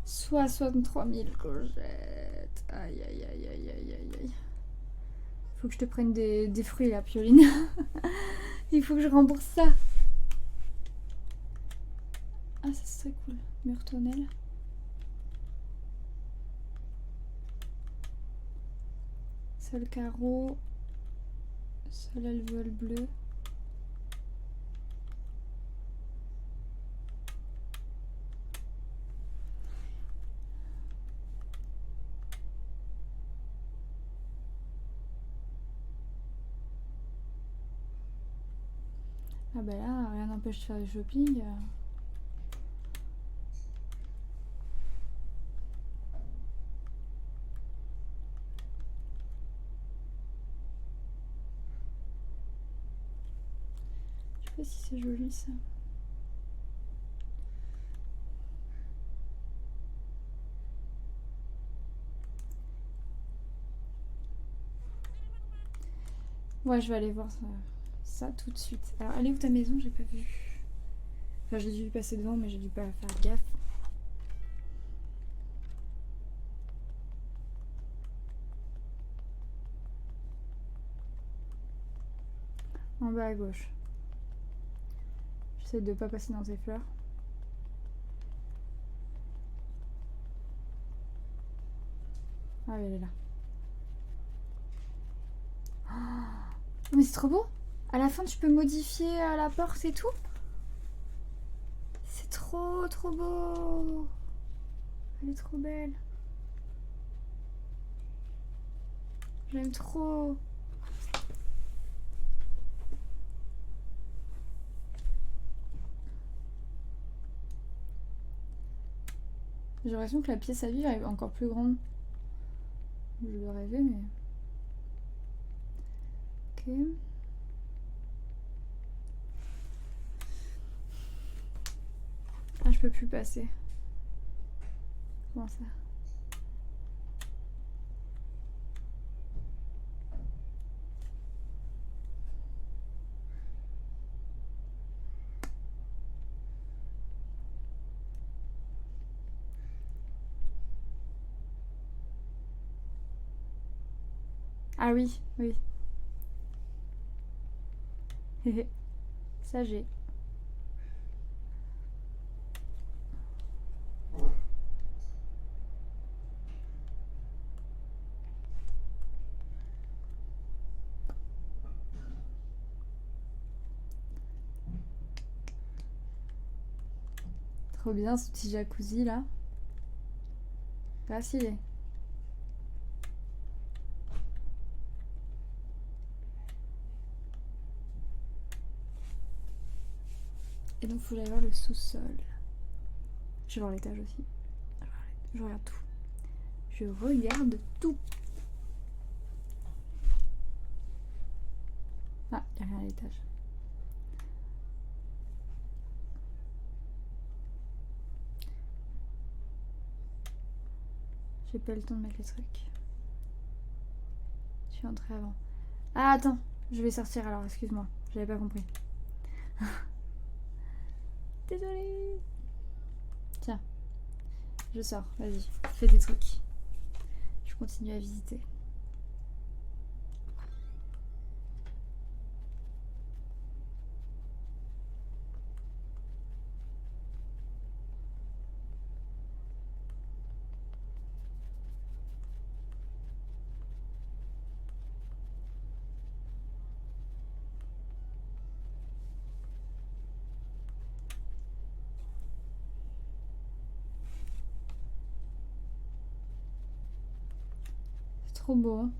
A: 63 000 courgettes. Aïe aïe aïe aïe aïe aïe aïe. Faut que je te prenne des fruits là, Pioline. Il faut que je rembourse ça. Ah, ça serait cool. Mur tonnelle. Sol carreau. Sol alvéole bleu. Ah bah là, rien n'empêche de faire du shopping. Je sais pas si c'est joli ça. Ouais, je vais aller voir ça tout de suite. Alors, elle est où ta maison? J'ai pas vu. Enfin, j'ai dû passer devant, mais j'ai dû pas faire gaffe. En bas à gauche. J'essaie de pas passer dans ces fleurs. Ah, elle est là. Oh, mais c'est trop beau! À la fin, tu peux modifier la porte et tout? C'est trop beau! Elle est trop belle. J'aime trop. J'ai l'impression que la pièce à vivre est encore plus grande. Je dois rêver, mais... Ok. Ah, je peux plus passer. Comment ça? Ah oui, oui. Ça j'ai. Trop bien ce petit jacuzzi là. Pas stylé. Et donc faut aller voir le sous-sol. Je vais voir l'étage aussi. Je regarde tout. Je regarde tout. Ah, il n'y a rien à l'étage. J'ai pas eu le temps de mettre les trucs. Je suis entrée avant. Ah, attends, je vais sortir alors, excuse-moi. J'avais pas compris. Désolée. Tiens, je sors, vas-y, fais des trucs. Je continue à visiter. C'est trop beau. Hein.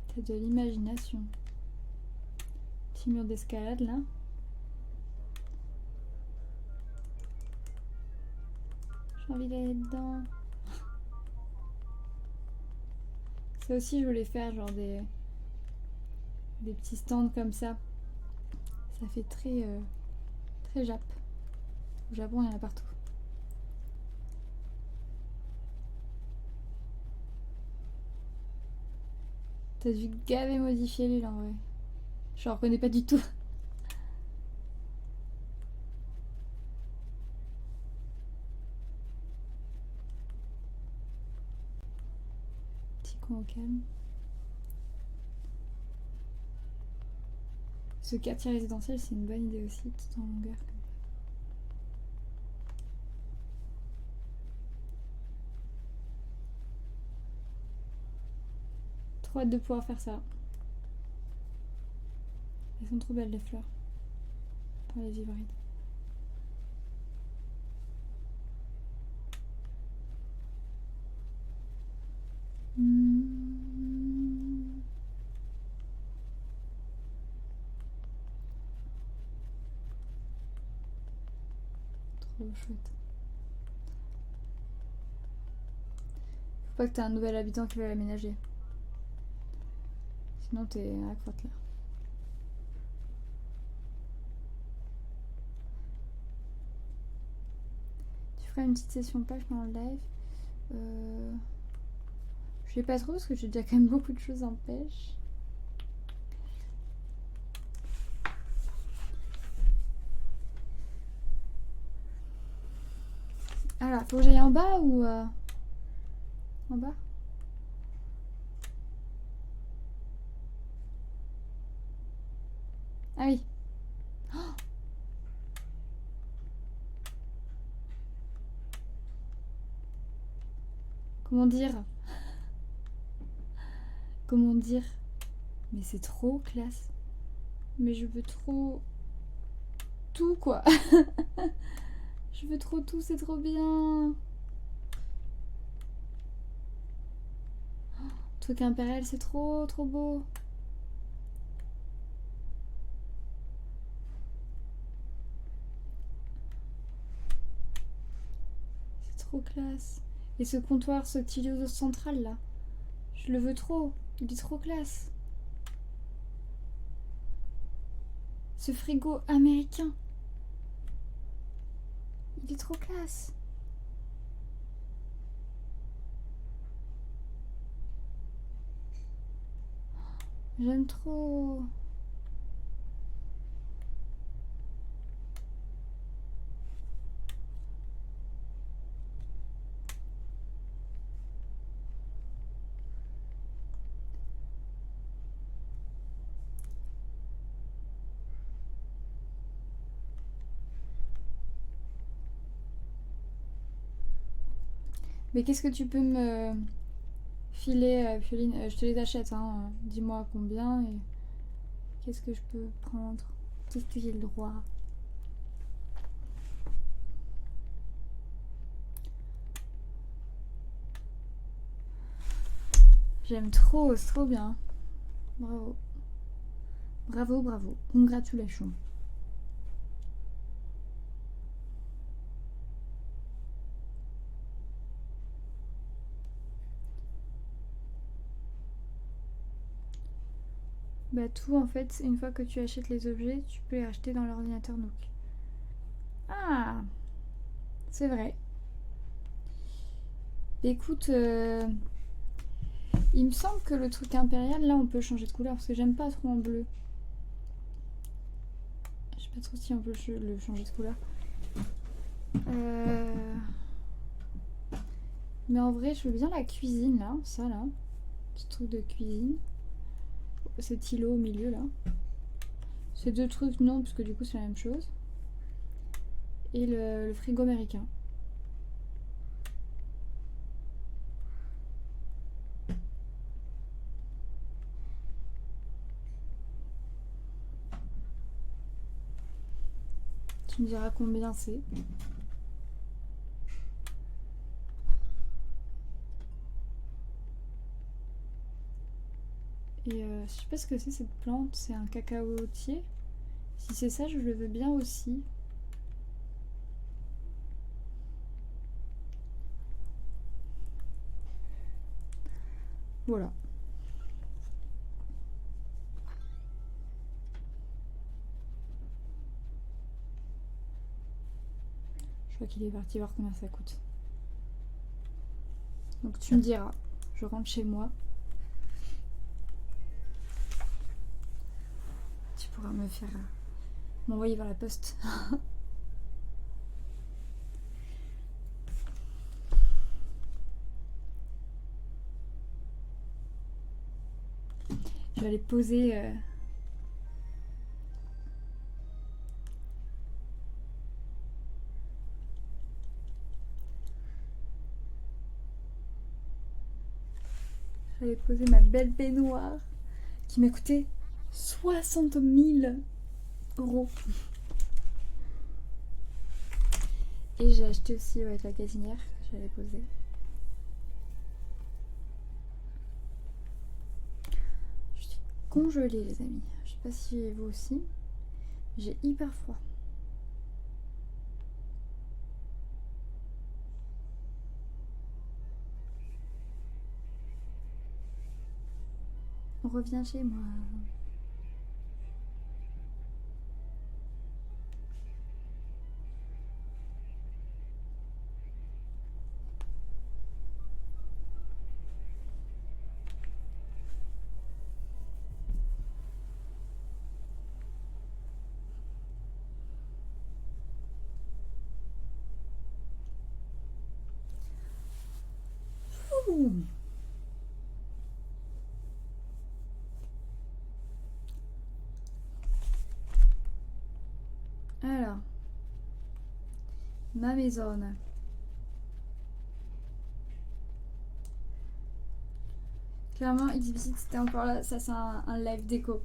A: T'as de l'imagination. Petit mur d'escalade là. J'ai envie d'aller dedans. Ça aussi je voulais faire genre des petits stands comme ça. Ça fait très Jap. Au Japon il y en a partout. T'as dû gaver modifier l'île en vrai. Je en reconnais pas du tout. calme. Ce quartier résidentiel, c'est une bonne idée aussi, tout en longueur. Trop hâte de pouvoir faire ça. Elles sont trop belles les fleurs. Pour les hybrides. Trop chouette. Faut pas que t'aies un nouvel habitant qui va l'aménager. Sinon t'es à la crotte là. Tu feras une petite session page pendant le live. Je sais pas trop parce que j'ai déjà quand même beaucoup de choses en pêche. Alors, faut que j'aille en bas ou en bas? Ah oui. Oh, comment dire? Comment dire? Mais c'est trop classe. Mais je veux trop tout quoi. Je veux trop tout, c'est trop bien. Truc impérial, c'est trop beau. C'est trop classe. Et ce comptoir, ce stylo central là, je le veux trop. Il est trop classe. Ce frigo américain, il est trop classe. J'aime trop. Mais qu'est-ce que tu peux me filer, Pioline? Je te les achète, hein. Dis-moi combien et qu'est-ce que je peux prendre? Qu'est-ce que j'ai le droit? J'aime trop, c'est trop bien. Bravo. Bravo, bravo. Congratulations. Bah tout en fait, une fois que tu achètes les objets, tu peux les acheter dans l'ordinateur Nook. Ah, c'est vrai. Écoute, il me semble que le truc impérial, là, on peut changer de couleur parce que j'aime pas trop en bleu. Je sais pas trop si on peut le changer de couleur. Mais en vrai, je veux bien la cuisine là, ça là, ce truc de cuisine. Cet îlot au milieu là. Ces deux trucs, non, parce que du coup, c'est la même chose. Et le frigo américain. Tu me diras combien c'est. Et je sais pas ce que c'est cette plante, c'est un cacaotier. Si c'est ça, je le veux bien aussi. Voilà. Je crois qu'il est parti voir combien ça coûte. Donc tu me diras. Je rentre chez moi. Tu pourras me faire m'envoyer vers la poste. Je vais aller poser. Je vais aller poser ma belle baignoire qui m'a coûté 60 000 euros. Et j'ai acheté aussi la gazinière que j'allais poser. Je suis congelée les amis. Je sais pas si vous aussi. J'ai hyper froid. On revient chez moi. Ouh. Alors, ma maison. Clairement, Xvisit c'était encore là. Ça, c'est un live déco.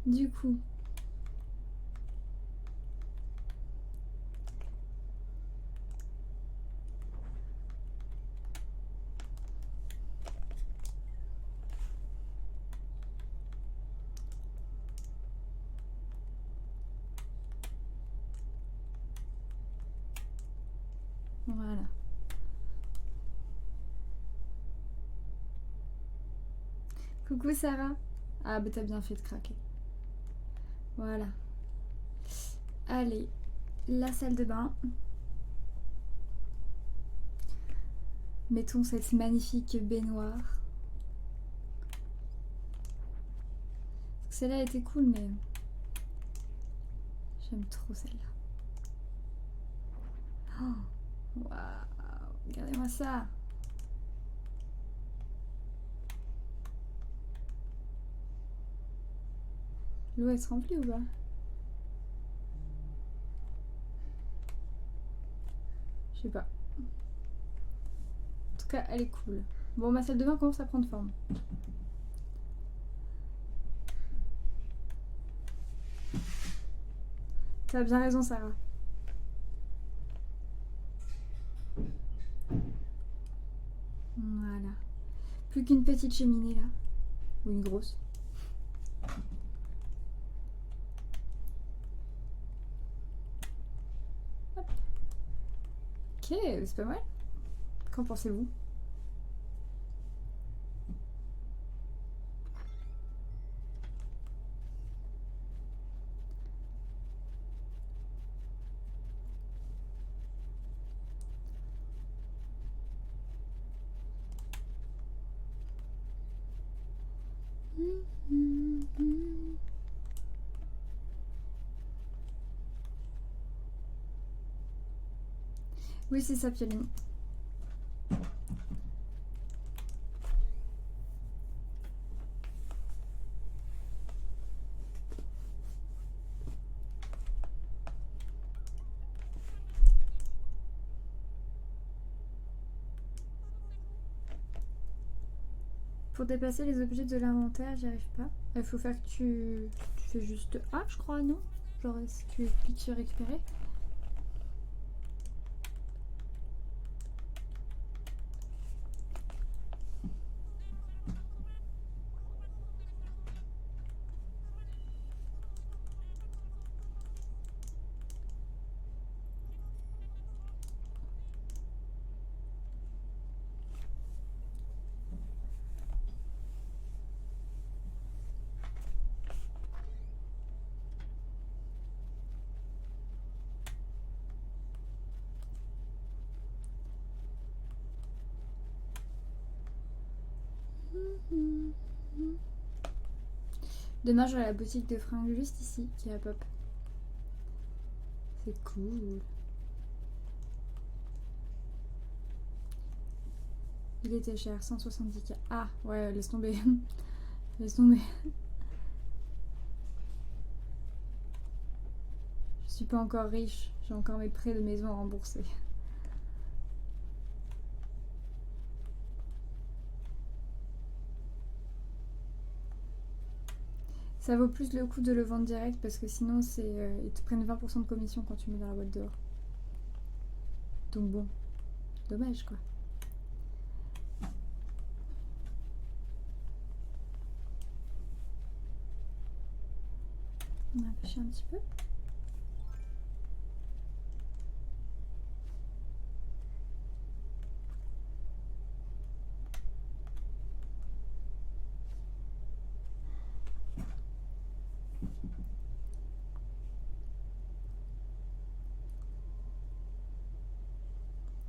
A: Du coup, voilà. Coucou Sarah. Ah bah t'as bien fait de craquer. Voilà. Allez, la salle de bain. Mettons cette magnifique baignoire. Celle-là était cool, mais j'aime trop celle-là. Oh, waouh, regardez-moi ça. L'eau elle se remplit ou pas? Je sais pas. En tout cas, elle est cool. Bon, ma salle de bain commence à prendre forme. T'as bien raison, Sarah. Voilà. Plus qu'une petite cheminée là. Ou une grosse. Hop. Ok, c'est pas mal. Qu'en pensez-vous? Oui, c'est ça, Pioline. Pour déplacer les objets de l'inventaire, j'y arrive pas. Il faut faire que tu fais juste A, je crois, non? Genre, si tu cliques sur récupérer. Demain, j'aurai la boutique de fringues juste ici, qui est à Pop. C'est cool. Il était cher, 170K. Ah ouais, laisse tomber. Laisse tomber. Je suis pas encore riche. J'ai encore mes prêts de maison à rembourser. Ça vaut plus le coup de le vendre direct parce que sinon ils te prennent 20% de commission quand tu mets dans la boîte dehors. Donc bon, dommage quoi. On a pêché un petit peu.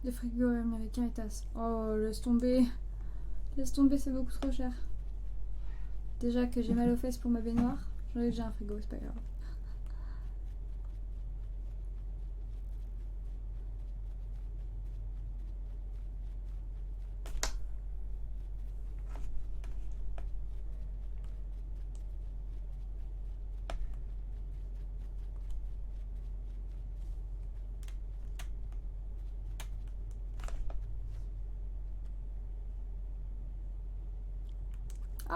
A: Le frigo américain est tasse. Oh, laisse tomber. Laisse tomber, c'est beaucoup trop cher. Déjà que j'ai mal aux fesses pour ma baignoire. J'en ai déjà un frigo, c'est pas grave.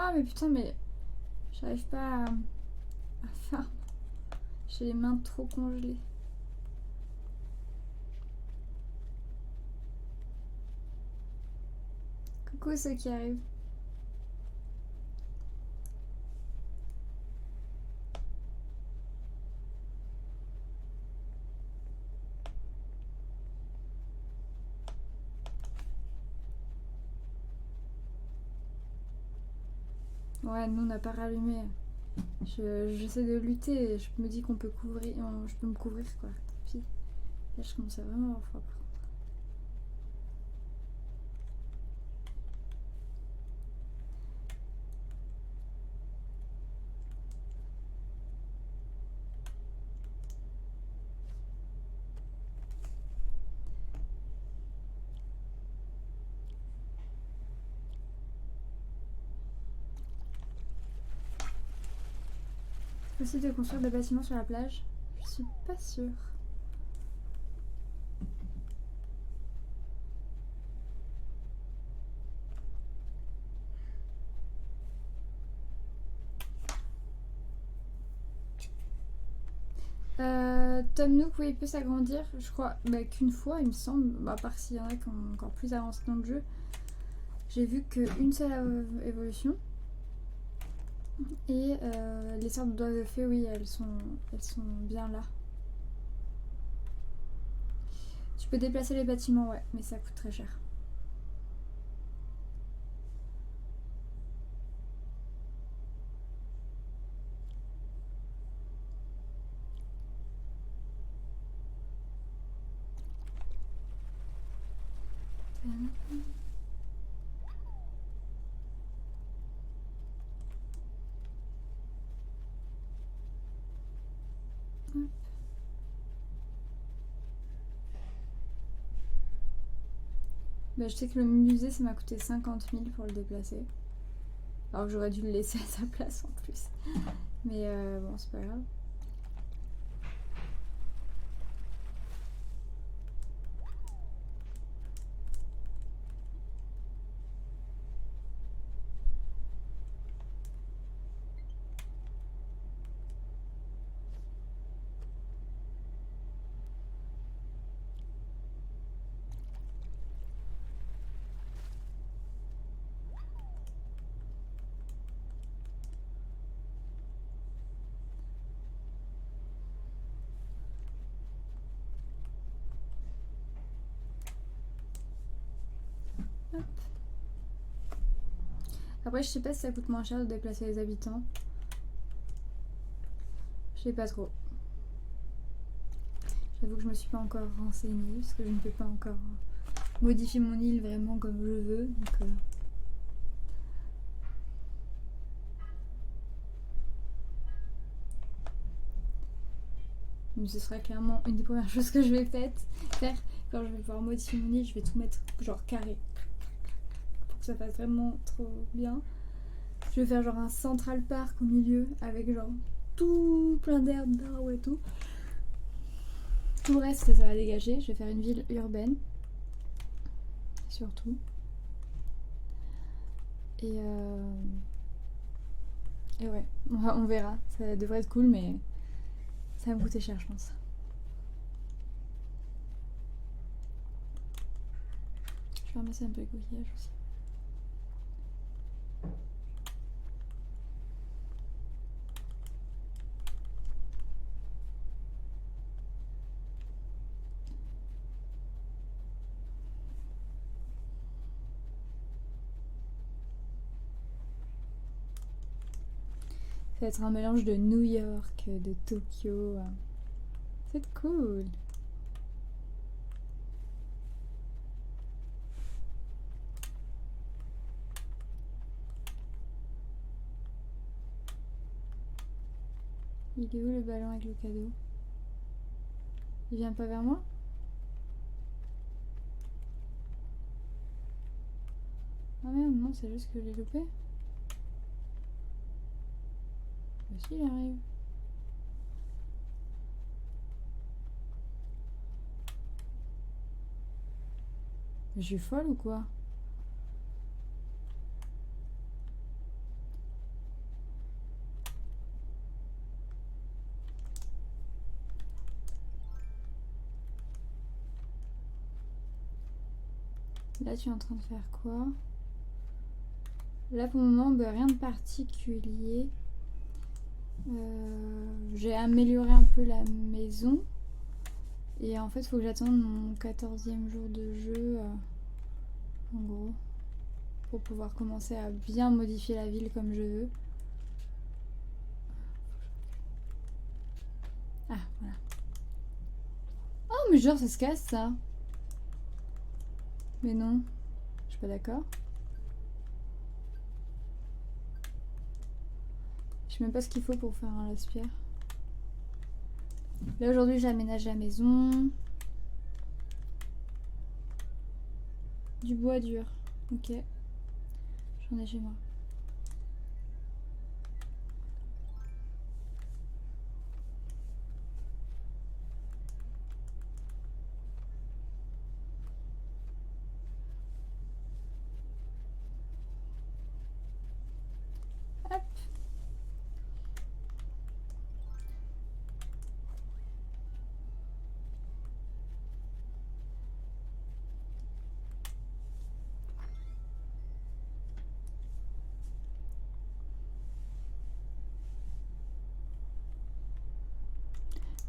A: Ah mais putain, mais j'arrive pas à faire. J'ai les mains trop congelées. Coucou ceux qui arrivent. Ouais, nous on n'a pas rallumé. J'essaie de lutter. Je me dis qu'on peut couvrir. Je peux me couvrir quoi. Puis là je commence à vraiment avoir froid. C'est possible de construire des bâtiments sur la plage? Je suis pas sûre. Tom Nook, oui, il peut s'agrandir. Je crois qu'une fois, il me semble. Bah, à part s'il y en a qui ont encore plus avancé dans le jeu. J'ai vu qu'une seule évolution. Et les sortes de doigts de fée, oui, elles sont bien là. Tu peux déplacer les bâtiments, ouais, mais ça coûte très cher. Bah, je sais que le musée, ça m'a coûté 50 000 pour le déplacer. Alors que j'aurais dû le laisser à sa place en plus. Mais bon, c'est pas grave. Hop. Après, je sais pas si ça coûte moins cher de déplacer les habitants. Je sais pas trop. J'avoue que je me suis pas encore renseignée parce que je ne peux pas encore modifier mon île vraiment comme je veux. Donc, Mais ce sera clairement une des premières choses que je vais faire. Quand je vais pouvoir modifier mon lit, je vais tout mettre genre carré. Pour que ça fasse vraiment trop bien. Je vais faire genre un Central Park au milieu avec genre tout plein d'herbes, d'arbres et tout. Tout le reste, ça va dégager. Je vais faire une ville urbaine. Surtout. Et ouais, on verra. Ça devrait être cool, mais ça va me coûter cher, je pense. Je vais ramasser un peu les coquillages aussi. Ça va être un mélange de New York, de Tokyo. C'est cool. Il est où le ballon avec le cadeau? Il vient pas vers moi? Ah merde, non, c'est juste que je l'ai loupé. Bah si, il arrive. Je suis folle ou quoi? Là, tu es en train de faire quoi? Là, pour le moment, bah, rien de particulier. J'ai amélioré un peu la maison. Et en fait, il faut que j'attende mon 14e jour de jeu. En gros. Pour pouvoir commencer à bien modifier la ville comme je veux. Ah, voilà. Oh, mais genre, ça se casse, ça. Mais non. Je suis pas d'accord. Je sais même pas ce qu'il faut pour faire un lance-pierre. Là, aujourd'hui, j'aménage la maison. Du bois dur. Ok. J'en ai chez moi. Hop.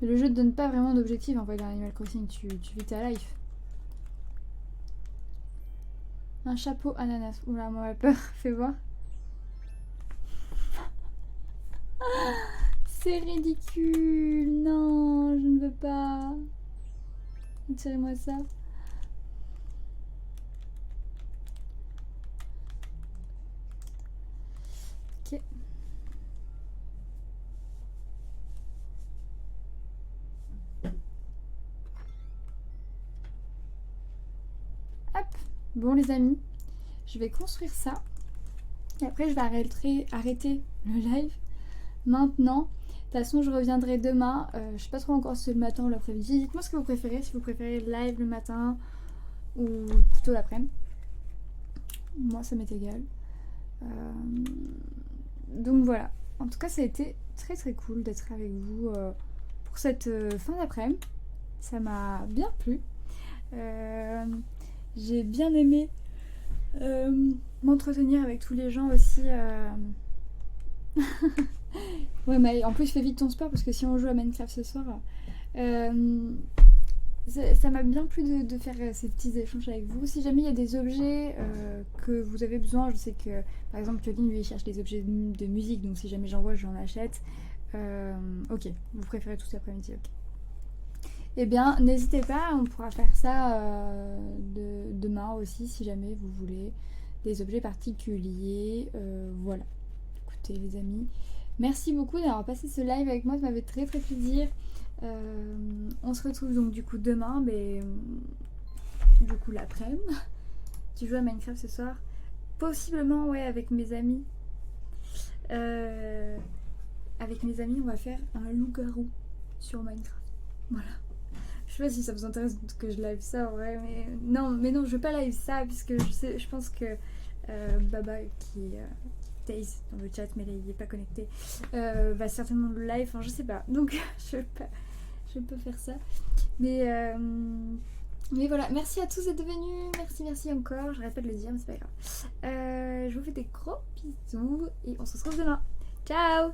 A: Mais le jeu te donne pas vraiment d'objectif en fait dans Animal Crossing, tu vis ta life. Un chapeau ananas. Oula, moi, peur, fais voir. C'est ridicule. Non, je ne veux pas. Retirez-moi ça. Ok. Hop. Bon les amis, je vais construire ça. Et après je vais arrêter le live maintenant. De toute façon je reviendrai demain. Je sais pas trop encore si c'est le matin ou l'après-midi. Dites-moi ce que vous préférez, si vous préférez le live le matin ou plutôt l'après-midi. Moi ça m'est égal. Donc voilà. En tout cas ça a été très très cool d'être avec vous pour cette fin d'après-midi. Ça m'a bien plu. J'ai bien aimé m'entretenir avec tous les gens aussi. Ouais, mais en plus fais vite ton sport parce que si on joue à Minecraft ce soir, ça m'a bien plu de faire ces petits échanges avec vous. Si jamais il y a des objets que vous avez besoin, je sais que par exemple Claudine lui il cherche des objets de musique, donc si jamais j'en vois j'en achète. Ok, vous préférez tout l'après-midi, ok. Eh bien, n'hésitez pas, on pourra faire ça demain aussi si jamais vous voulez des objets particuliers. Voilà. Écoutez les amis, merci beaucoup d'avoir passé ce live avec moi, ça m'avait très très plaisir. On se retrouve donc du coup demain, mais du coup l'après-midi. Tu joues à Minecraft ce soir? Possiblement, ouais, avec mes amis. Avec mes amis, on va faire un loup-garou sur Minecraft. Voilà. Je sais pas si ça vous intéresse que je live ça, ouais, mais non, je veux pas live ça, puisque je pense que Baba qui Taze dans le chat, mais là il est pas connecté, va certainement le live, enfin je sais pas, donc je vais pas faire ça. Mais voilà, merci à tous d'être venus, merci encore, j'arrête pas de le dire, mais c'est pas grave. Je vous fais des gros bisous et on se retrouve demain. Ciao!